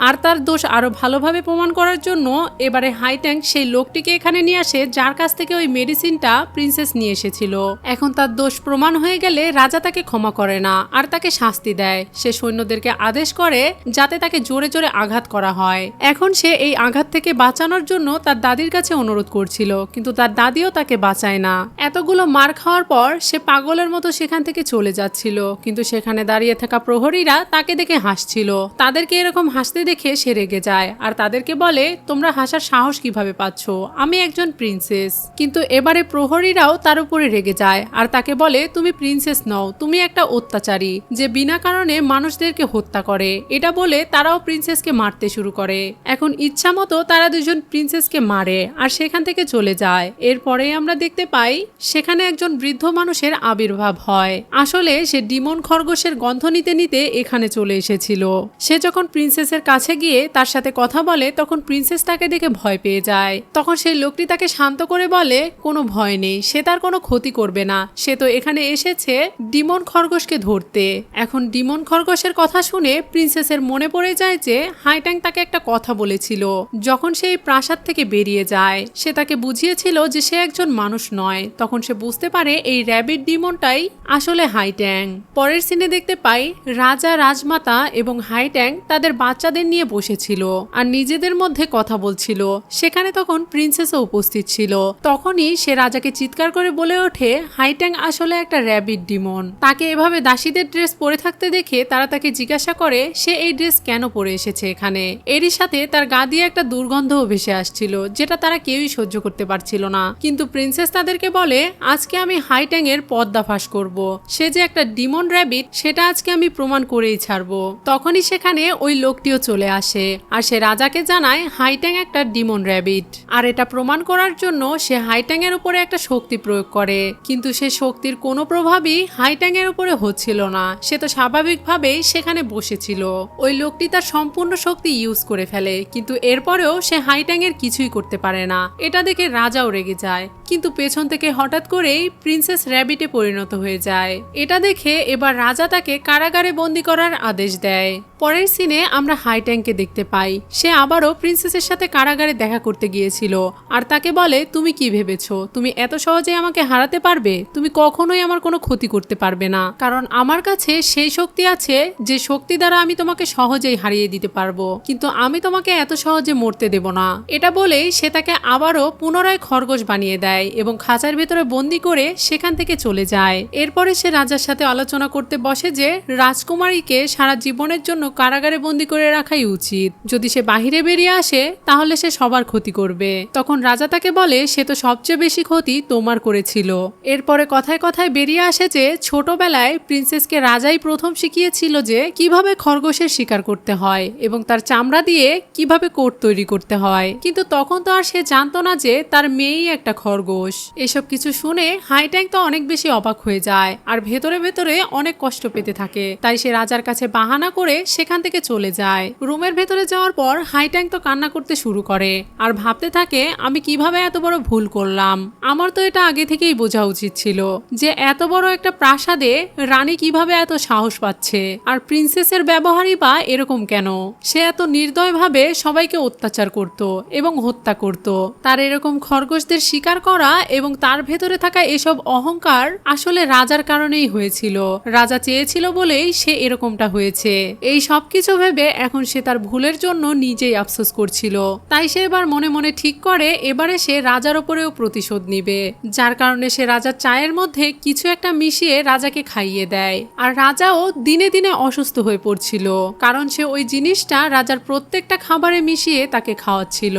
আর তার দোষ আরো ভালোভাবে প্রমাণ করার জন্য এবারে হাইট্যাং সেই লোকটিকে এখানে নিয়ে আসে যার কাছ থেকে ওই মেডিসিনটা প্রিন্সেস নিয়ে এসেছিল। এখন তার দোষ প্রমাণ হয়ে গেলে রাজা তাকে ক্ষমা করে না আর তাকে শাস্তি দেয়। সে সৈন্যদেরকে আদেশ করে যাতে তাকে জোরে জোরে আঘাত করা হয়। এখন সে এই আঘাত থেকে বাঁচানোর জন্য তার দাদির কাছে অনুরোধ করছিল, কিন্তু তার দাদিও তাকে বাঁচায় না। এতগুলো মার খাওয়ার পর সে পাগলের মতো সেখান থেকে চলে যাচ্ছিল, কিন্তু সেখানে দাঁড়িয়ে থাকা প্রহরীরা তাকে দেখে হাসছিল। তাদেরকে এরকম হাসতে দেখে সে রেগে যায় আর তাদেরকে বলে তোমরা হাসার সাহস কিভাবে পাচ্ছ, আমি একজন প্রিন্সেস। কিন্তু এবারে প্রহরীরাও তার উপরে রেগে যায় আর তাকে বলে তুমি প্রিন্সেস নও, তুমি একটা অত্যাচারী যে বিনা কারণে মানুষদেরকে হত্যা করে। এটা বলে তারাও প্রিন্সেসকে মারতে শুরু করে। এখন ইচ্ছা মতো তারা দুজন প্রিন্সেসকে মারে আর সেখান থেকে চলে যায়। এরপরে আমরা দেখতে পাই সেখানে একজন বৃদ্ধ মানুষের আবির্ভাব হয়। আসলে সে ডিমন খরগোশের গন্ধ নিতে নিতে এখানে চলে এসেছিল। সে যখন প্রিন্সেসের কাছে গিয়ে তার সাথে কথা বলে তখন প্রিন্সেস তাকে দেখে ভয় পেয়ে যায়। তখন সেই লোকটি তাকে শান্ত করে বলে কোনো ভয় নেই, সে তার কোনো ক্ষতি করবে না, সে তো এখানে এসেছে ডিমন খরগোশকে ধরতে। এখন ডিমন খরগোশের কথা শুনে প্রিন্সেসের মনে পড়ে যায় যে হাইট্যাং তাকে একটা কথা বলেছিল যখন সে এই প্রাসাদ থেকে বেরিয়ে যায়। সে তাকে বুঝিয়েছিল যে সে একজন মানুষ নয়। তখন সে বুঝতে পারে এই র্যাবিট ডিমনটাই আসলে হাইট্যাং। পরের সিনে দেখতে পাই রাজা, রাজমাতা এবং হাইট্যাং তাদের বাচ্চাদের নিয়ে বসেছিল আর নিজেদের মধ্যে কথা বলছিল। সেখানে তখন প্রিন্সেসও উপস্থিত ছিল। তখনই সে রাজাকে চিৎকার করে বলে ওঠে হাইট্যাং আসলে একটা র্যাবিট ডিমন। তাকে এভাবে দাসীদের ড্রেস পরে থাকতে দেখে তারা তাকে জিজ্ঞাসা করে সে এই ড্রেস কেন পরে এসেছে এখানে। এরই সাথে তার গা দিয়ে একটা দুর্গন্ধও ভেসে আসছিল যেটা তারা কেউই সহ্য করতে পারছিল না। কিন্তু প্রিন্সেস তাদেরকে বলে আজকে আমি হাইট্যাং এর পর্দাফাশ করব, সে যে একটা ডিমন র্যাবিট সেটা আজকে আমি প্রমাণ করেই ছাড়বো। তখনই সেখানে ওই লোকটিও চলে আসে আর সে রাজাকে জানায় হাইট্যাং একটা ডিমন র্যাবিট। আর এটা প্রমাণ করার জন্য সে হাইট্যাং এর উপরে একটা শক্তি প্রয়োগ করে, কিন্তু সে শক্তির কোনো প্রভাবই হাইট্যাং এর উপরে হচ্ছিল না। সে তো স্বাভাবিকভাবেই সেখানে বসেছিল। ওই লোকটি তার সম্পূর্ণ শক্তি ইউজ করে ফেলে, কিন্তু এরপরেও সে হাইট্যাং এর কিছুই করতে পারে না। এটা দেখে রাজাও রেগে যায়, কিন্তু পেছন থেকে হঠাৎ করেই প্রিন্সেস র্যাবিটে পরিণত হয়ে যায়। এটা দেখে এবার রাজা তাকে কারাগারে বন্দি করার আদেশ দেয়। পরের সিনে আমরা হাইট্যাংকে দেখতে পাই। সে আবারও প্রিন্সেসের সাথে কারাগারে দেখা করতে গিয়েছিল আর তাকে বলে, তুমি কি ভেবেছো তুমি এত সহজে আমাকে হারাতে পারবে? তুমি কখনোই আমার কোনো ক্ষতি করতে পারবে না, কারণ আমার কাছে সেই শক্তি আছে যে শক্তি দ্বারা আমি তোমাকে সহজেই হারিয়ে দিতে পারবো, কিন্তু আমি তোমাকে এত সহজে মরতে দেব না। এটা বলেই সে তাকে আবারও পুনরায় খরগোশ বানিয়ে দেয় এবং খাঁচার ভেতরে বন্দি করে সেখান থেকে চলে যায়। এরপরে সে রাজার সাথে আলোচনা করতে বসে যে রাজকুমারীকে সারা জীবনের জন্য কারাগারে বন্দি করে রাখাই উচিত। যদি সে বাহিরে বেরিয়ে আসে তাহলে সে সবার ক্ষতি করবে। তখন রাজা তাকে বলে, সে তো সবচেয়ে বেশি ক্ষতি তোমার করেছিল। এরপরে কথায় কথায় বেরিয়ে আসে যে ছোটবেলায় প্রিন্সেসকে রাজাই প্রথম শিখিয়েছিল যে কিভাবে খরগোশের শিকার করতে হয় এবং তার চামড়া দিয়ে কিভাবে কোট তৈরি করতে হয়, কিন্তু তখন তো আর সে জানতো না যে তার মেয়েই একটা খরগোশ। এসব কিছু শুনে হাইট্যাং তো অনেক বেশি অবাক হয়ে যায় আর ভেতরে ভেতরে অনেক কষ্ট পেতে থাকে। তাই সে রাজার কাছে বাহানা করে সেখান থেকে চলে যায়। রুমের ভেতরে যাওয়ার পর হাইট্যাং তো কান্না করতে শুরু করে আর ভাবতে থাকে, আমি কিভাবে এত বড় ভুল করলাম। আমার তো এটা আগে থেকেই বোঝা উচিত ছিল যে এত বড় একটা প্রাসাদে রানী কিভাবে এত সাহস পাচ্ছে, আর প্রিন্সেসের ব্যবহারই বা এরকম কেন? সে এত নির্দয়ভাবে সবাইকে অত্যাচার করত এবং হত্যা করত। তার এরকম খরগোশদের শিকার করা এবং তার ভেতরে থাকা এসব অহংকার আসলে রাজার কারণেই হয়েছিল। রাজা চেয়েছিল বলেই সে এরকমটা হয়েছে। এই সবকিছু ভেবে এখন সে তার ভুলের জন্য নিজেই আফসোস করছিল। তাই সে এবার মনে মনে ঠিক করে এবারে সে রাজার উপরেও প্রতিশোধ নিবে, যার কারণে সে রাজার চায়ের মধ্যে কিছু একটা মিশিয়ে রাজাকে খাইয়ে দেয়। আর রাজাও দিনে দিনে অসুস্থ হয়ে পড়ছিল, কারণ সে ওই জিনিসটা রাজার প্রত্যেকটা খাবারে মিশিয়ে তাকে খাওয়াচ্ছিল,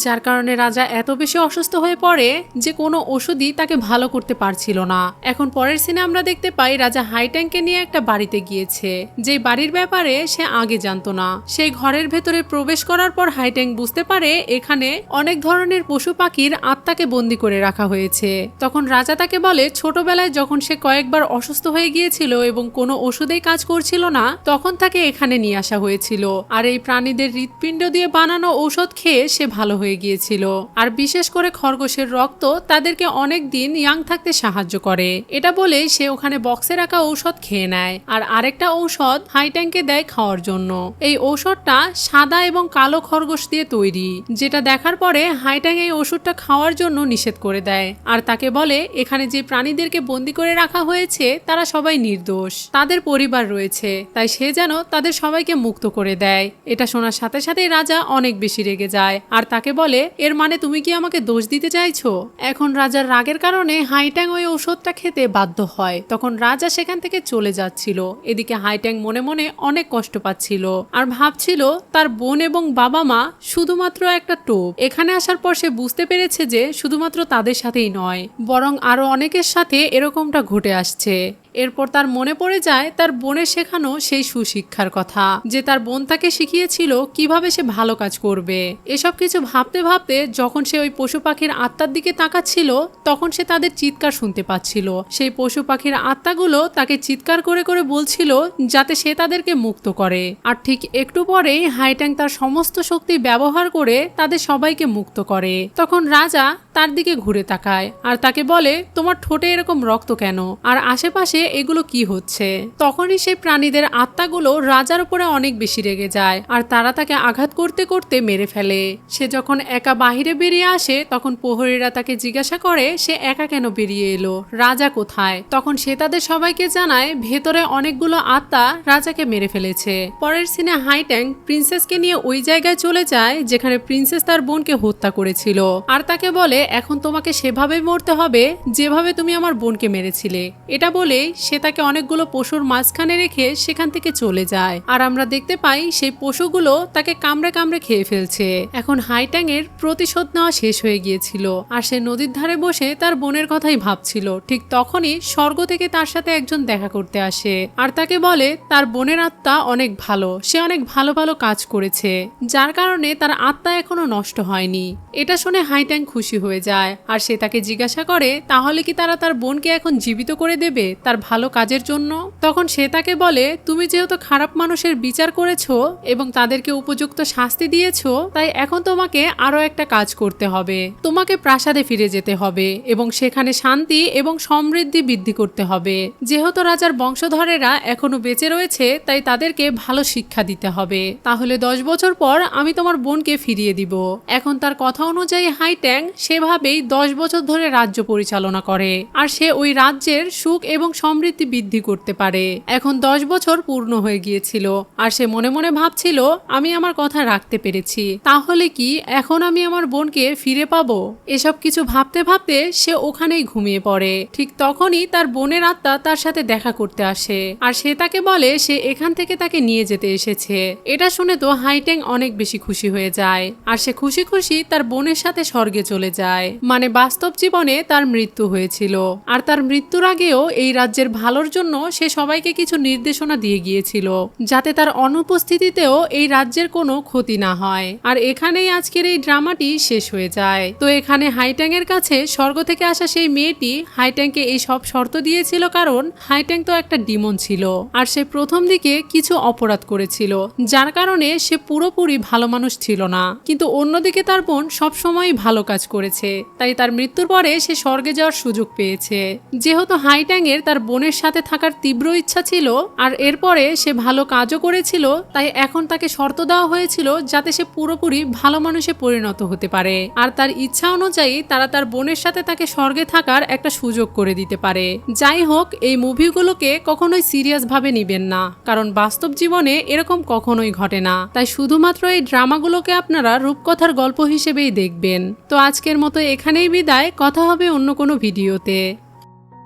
যার কারণে রাজা এত বেশি অসুস্থ হয়ে পড়ে যে কোনো ওষুধই তাকে ভালো করতে পারছিল না। এখন পরের সিনে আমরা দেখতে পাই রাজা হাইট্যাংকে নিয়ে একটা বাড়িতে গিয়েছে, যে বাড়ির ব্যাপারে সে আগে জানতো না। সেই ঘরের ভেতরে প্রবেশ করার পর হাইট্যাং বুঝতে পারে এখানে অনেক ধরনের পশু পাখির আত্মাকে বন্দি করে রাখা হয়েছে। তখন রাজা তাকে বলে, ছোটবেলায় যখন সে কয়েকবার অসুস্থ হয়ে গিয়েছিল এবং কোনো ওষুধেই কাজ করছিল না, তখন তাকে এখানে নিয়ে আসা হয়েছিল আর এই প্রাণীদের হৃৎপিণ্ড দিয়ে বানানো ঔষধ খেয়ে সে ভালো হয়ে গিয়েছিল। আর বিশেষ করে খরগোশের রক্ত তাদেরকে অনেক দিন ইয়াং থাকতে সাহায্য করে। এটা বলে সে ওখানে বক্সে রাখা ঔষধ খেয়ে নেয় আর আরেকটা ঔষধ হাইট্যাংকে দেয় খাওয়ার জন্য। এই ঔষধটা সাদা এবং কালো খরগোশ দিয়ে তৈরি, যেটা দেখার পরে হাইট্যাং এই ওষুধটা খাওয়ার জন্য নিষেধ করে দেয় আর তাকে বলে এখানে যে প্রাণীদেরকে বন্দি করে রাখা হয়েছে তারা সবাই নির্দোষ, তাদের পরিবার রয়েছে, তাই সে যেন তাদের সবাইকে মুক্ত করে দেয়। এটা শোনার সাথে সাথে রাজা অনেক বেশি রেগে যায় আর তাকে বলে, এর মানে তুমি কি আমাকে দোষ দিতে চাইছো? এখন রাজার রাগের কারণে হাইট্যাং ওই ওষুধটা খেতে বাধ্য হয়। তখন রাজা সেখান থেকে চলে যাচ্ছিল। এদিকে হাইট্যাং মনে মনে অনেক কষ্ট পাচ্ছিল আর ভাবছিল তার বোন এবং বাবা মা শুধুমাত্র একটা টোপ। এখানে আসার পর সে বুঝতে পেরেছে যে শুধুমাত্র তাদের সাথেই নয়, বরং আরো অনেকের সাথে এরকমটা ঘটে আসছে। এরপর তার মনে পড়ে যায় তার বোনের শেখানো সেই সুশিক্ষার কথা, যে তার বোন তাকে শিখিয়েছিল কিভাবে সে ভালো কাজ করবে। এসব কিছু ভাবতে ভাবতে যখন সে ওই পশু পাখির আত্মার দিকে তাকাচ্ছিল তখন সে তাদের চিৎকার শুনতে পাচ্ছিল। সেই পশু পাখির আত্মাগুলো তাকে চিৎকার করে করে বলছিল যাতে সে তাদেরকে মুক্ত করে। আর ঠিক একটু পরেই হাইট্যাং তার সমস্ত শক্তি ব্যবহার করে তাদের সবাইকে মুক্ত করে। তখন রাজা তার দিকে ঘুরে তাকায় আর তাকে বলে, তোমার ঠোঁটে এরকম রক্ত কেন, আর আশেপাশে এগুলো কি হচ্ছে? তখনই সেই প্রাণীদের আত্মাগুলো রাজার উপরে অনেক বেশি রেগে যায় আর তারা তাকে আঘাত করতে করতে মেরে ফেলে। সে যখন একা বাহিরে বেরিয়ে আসে তখন প্রহরীরা তাকে জিজ্ঞাসা করে সে একা কেন বেরিয়ে এলো, রাজা কোথায়? তখন সে তাদের সবাইকে জানায় ভেতরে অনেকগুলো আত্মা রাজাকে মেরে ফেলেছে। পরের সিনে হাইট্যাং প্রিন্সেসকে নিয়ে ওই জায়গায় চলে যায় যেখানে প্রিন্সেস তার বোনকে হত্যা করেছিল আর তাকে বলে, এখন তোমাকে সেভাবে মরতে হবে যেভাবে তুমি আমার বোনকে মেরেছিলে। এটা বলেই সে তাকে অনেকগুলো পশুর মাঝখানে রেখে সেখান থেকে চলে যায় আর আমরা দেখতে পাই সেই পশুগুলো তাকে কামড়ে কামড়ে খেয়ে ফেলছে। এখন হাইট্যাং এর প্রতিশোধ নেওয়া শেষ হয়ে গিয়েছিল আর সে নদীর ধারে বসে তার বোনের কথাই ভাবছিল। ঠিক তখনই স্বর্গ থেকে তার সাথে একজন দেখা করতে আসে আর তাকে বলে তার বোনের আত্মা অনেক ভালো, সে অনেক ভালো ভালো কাজ করেছে, যার কারণে তার আত্মা এখনো নষ্ট হয়নি। এটা শুনে হাইট্যাং খুশি হয়ে হয়ে যায় আর সে তাকে জিজ্ঞাসা করে তাহলে কি তারা তার বোনকে এখন জীবিত করে দেবে তার ভালো কাজের জন্য। তখন সে তাকে বলে তুমি যেহেতু খারাপ মানুষের বিচার করেছো এবং তাদেরকে উপযুক্ত শাস্তি দিয়েছো, তাই এখন তোমাকে আরো একটা কাজ করতে হবে। তোমাকে প্রাসাদে ফিরে যেতে হবে এবং সেখানে শান্তি এবং সমৃদ্ধি বৃদ্ধি করতে হবে। যেহেতু রাজার বংশধরেরা এখনো বেঁচে রয়েছে তাই তাদেরকে ভালো শিক্ষা দিতে হবে। তাহলে 10 বছর পর আমি তোমার বোনকে ফিরিয়ে দিব। এখন তার কথা অনুযায়ী হাইট্যাং সেভাবেই 10 বছর ধরে রাজ্য পরিচালনা করে আর সে ওই রাজ্যের সুখ এবং সমৃদ্ধি বৃদ্ধি করতে পারে। এখন 10 বছর পূর্ণ হয়ে গিয়েছিল আর সে মনে মনে ভাবছিল আমি আমার কথা রাখতে পেরেছি, তাহলে কি এখন আমি আমার বোনকে ফিরে পাবো? এসব কিছু ভাবতে ভাবতে সে ওখানেই ঘুমিয়ে পড়ে। ঠিক তখনই তার বোনের আত্মা তার সাথে দেখা করতে আসে আর সে তাকে বলে সে এখান থেকে তাকে নিয়ে যেতে এসেছে। এটা শুনে তো হাইট্যাং অনেক বেশি খুশি হয়ে যায় আর সে খুশি খুশি তার বোনের সাথে স্বর্গে চলে যায়। মানে বাস্তব জীবনে তার মৃত্যু হয়েছিল আর তার মৃত্যুর আগেও এই রাজ্যের ভালোর জন্য সে সবাইকে কিছু নির্দেশনা দিয়ে গিয়েছিল যাতে তার অনুপস্থিতিতেও এই রাজ্যের কোনো ক্ষতি না হয়। আর এখানেই আজকের এই ড্রামাটি শেষ হয়ে যায়। তো এখানে হাইট্যাং এর কাছে স্বর্গ থেকে আসা সেই মেয়েটি হাইট্যাংকে এই সব শর্ত দিয়েছিল কারণ হাইট্যাং তো একটা ডিমন ছিল আর সে প্রথম দিকে কিছু অপরাধ করেছিল যার কারণে সে পুরোপুরি ভালো মানুষ ছিল না, কিন্তু অন্যদিকে তার বোন সবসময় ভালো কাজ করেছে তাই তার মৃত্যুর পরে সে স্বর্গে যাওয়ার সুযোগ পেয়েছে। যেহেতু হাইট্যাং এর তার বোনের সাথে থাকার তীব্র ইচ্ছা ছিল আর এরপরে সে ভালো কাজও করেছিল, তাই এখন তাকে শর্ত দেওয়া হয়েছিল যাতে সে পুরোপুরি ভালো মানুষে পরিণত হতে পারে আর তার ইচ্ছা অনুযায়ী তারা তার বোনের সাথে তাকে স্বর্গে থাকার একটা সুযোগ করে দিতে পারে। যাই হোক, এই মুভিগুলোকে কখনোই সিরিয়াস ভাবে নিবেন না কারণ বাস্তব জীবনে এরকম কখনোই ঘটে না, তাই শুধুমাত্র এই ড্রামাগুলোকে আপনারা রূপকথার গল্প হিসেবেই দেখবেন। তো আজকের মতো এখানেই বিদায়, কথা হবে অন্য কোনো ভিডিওতে।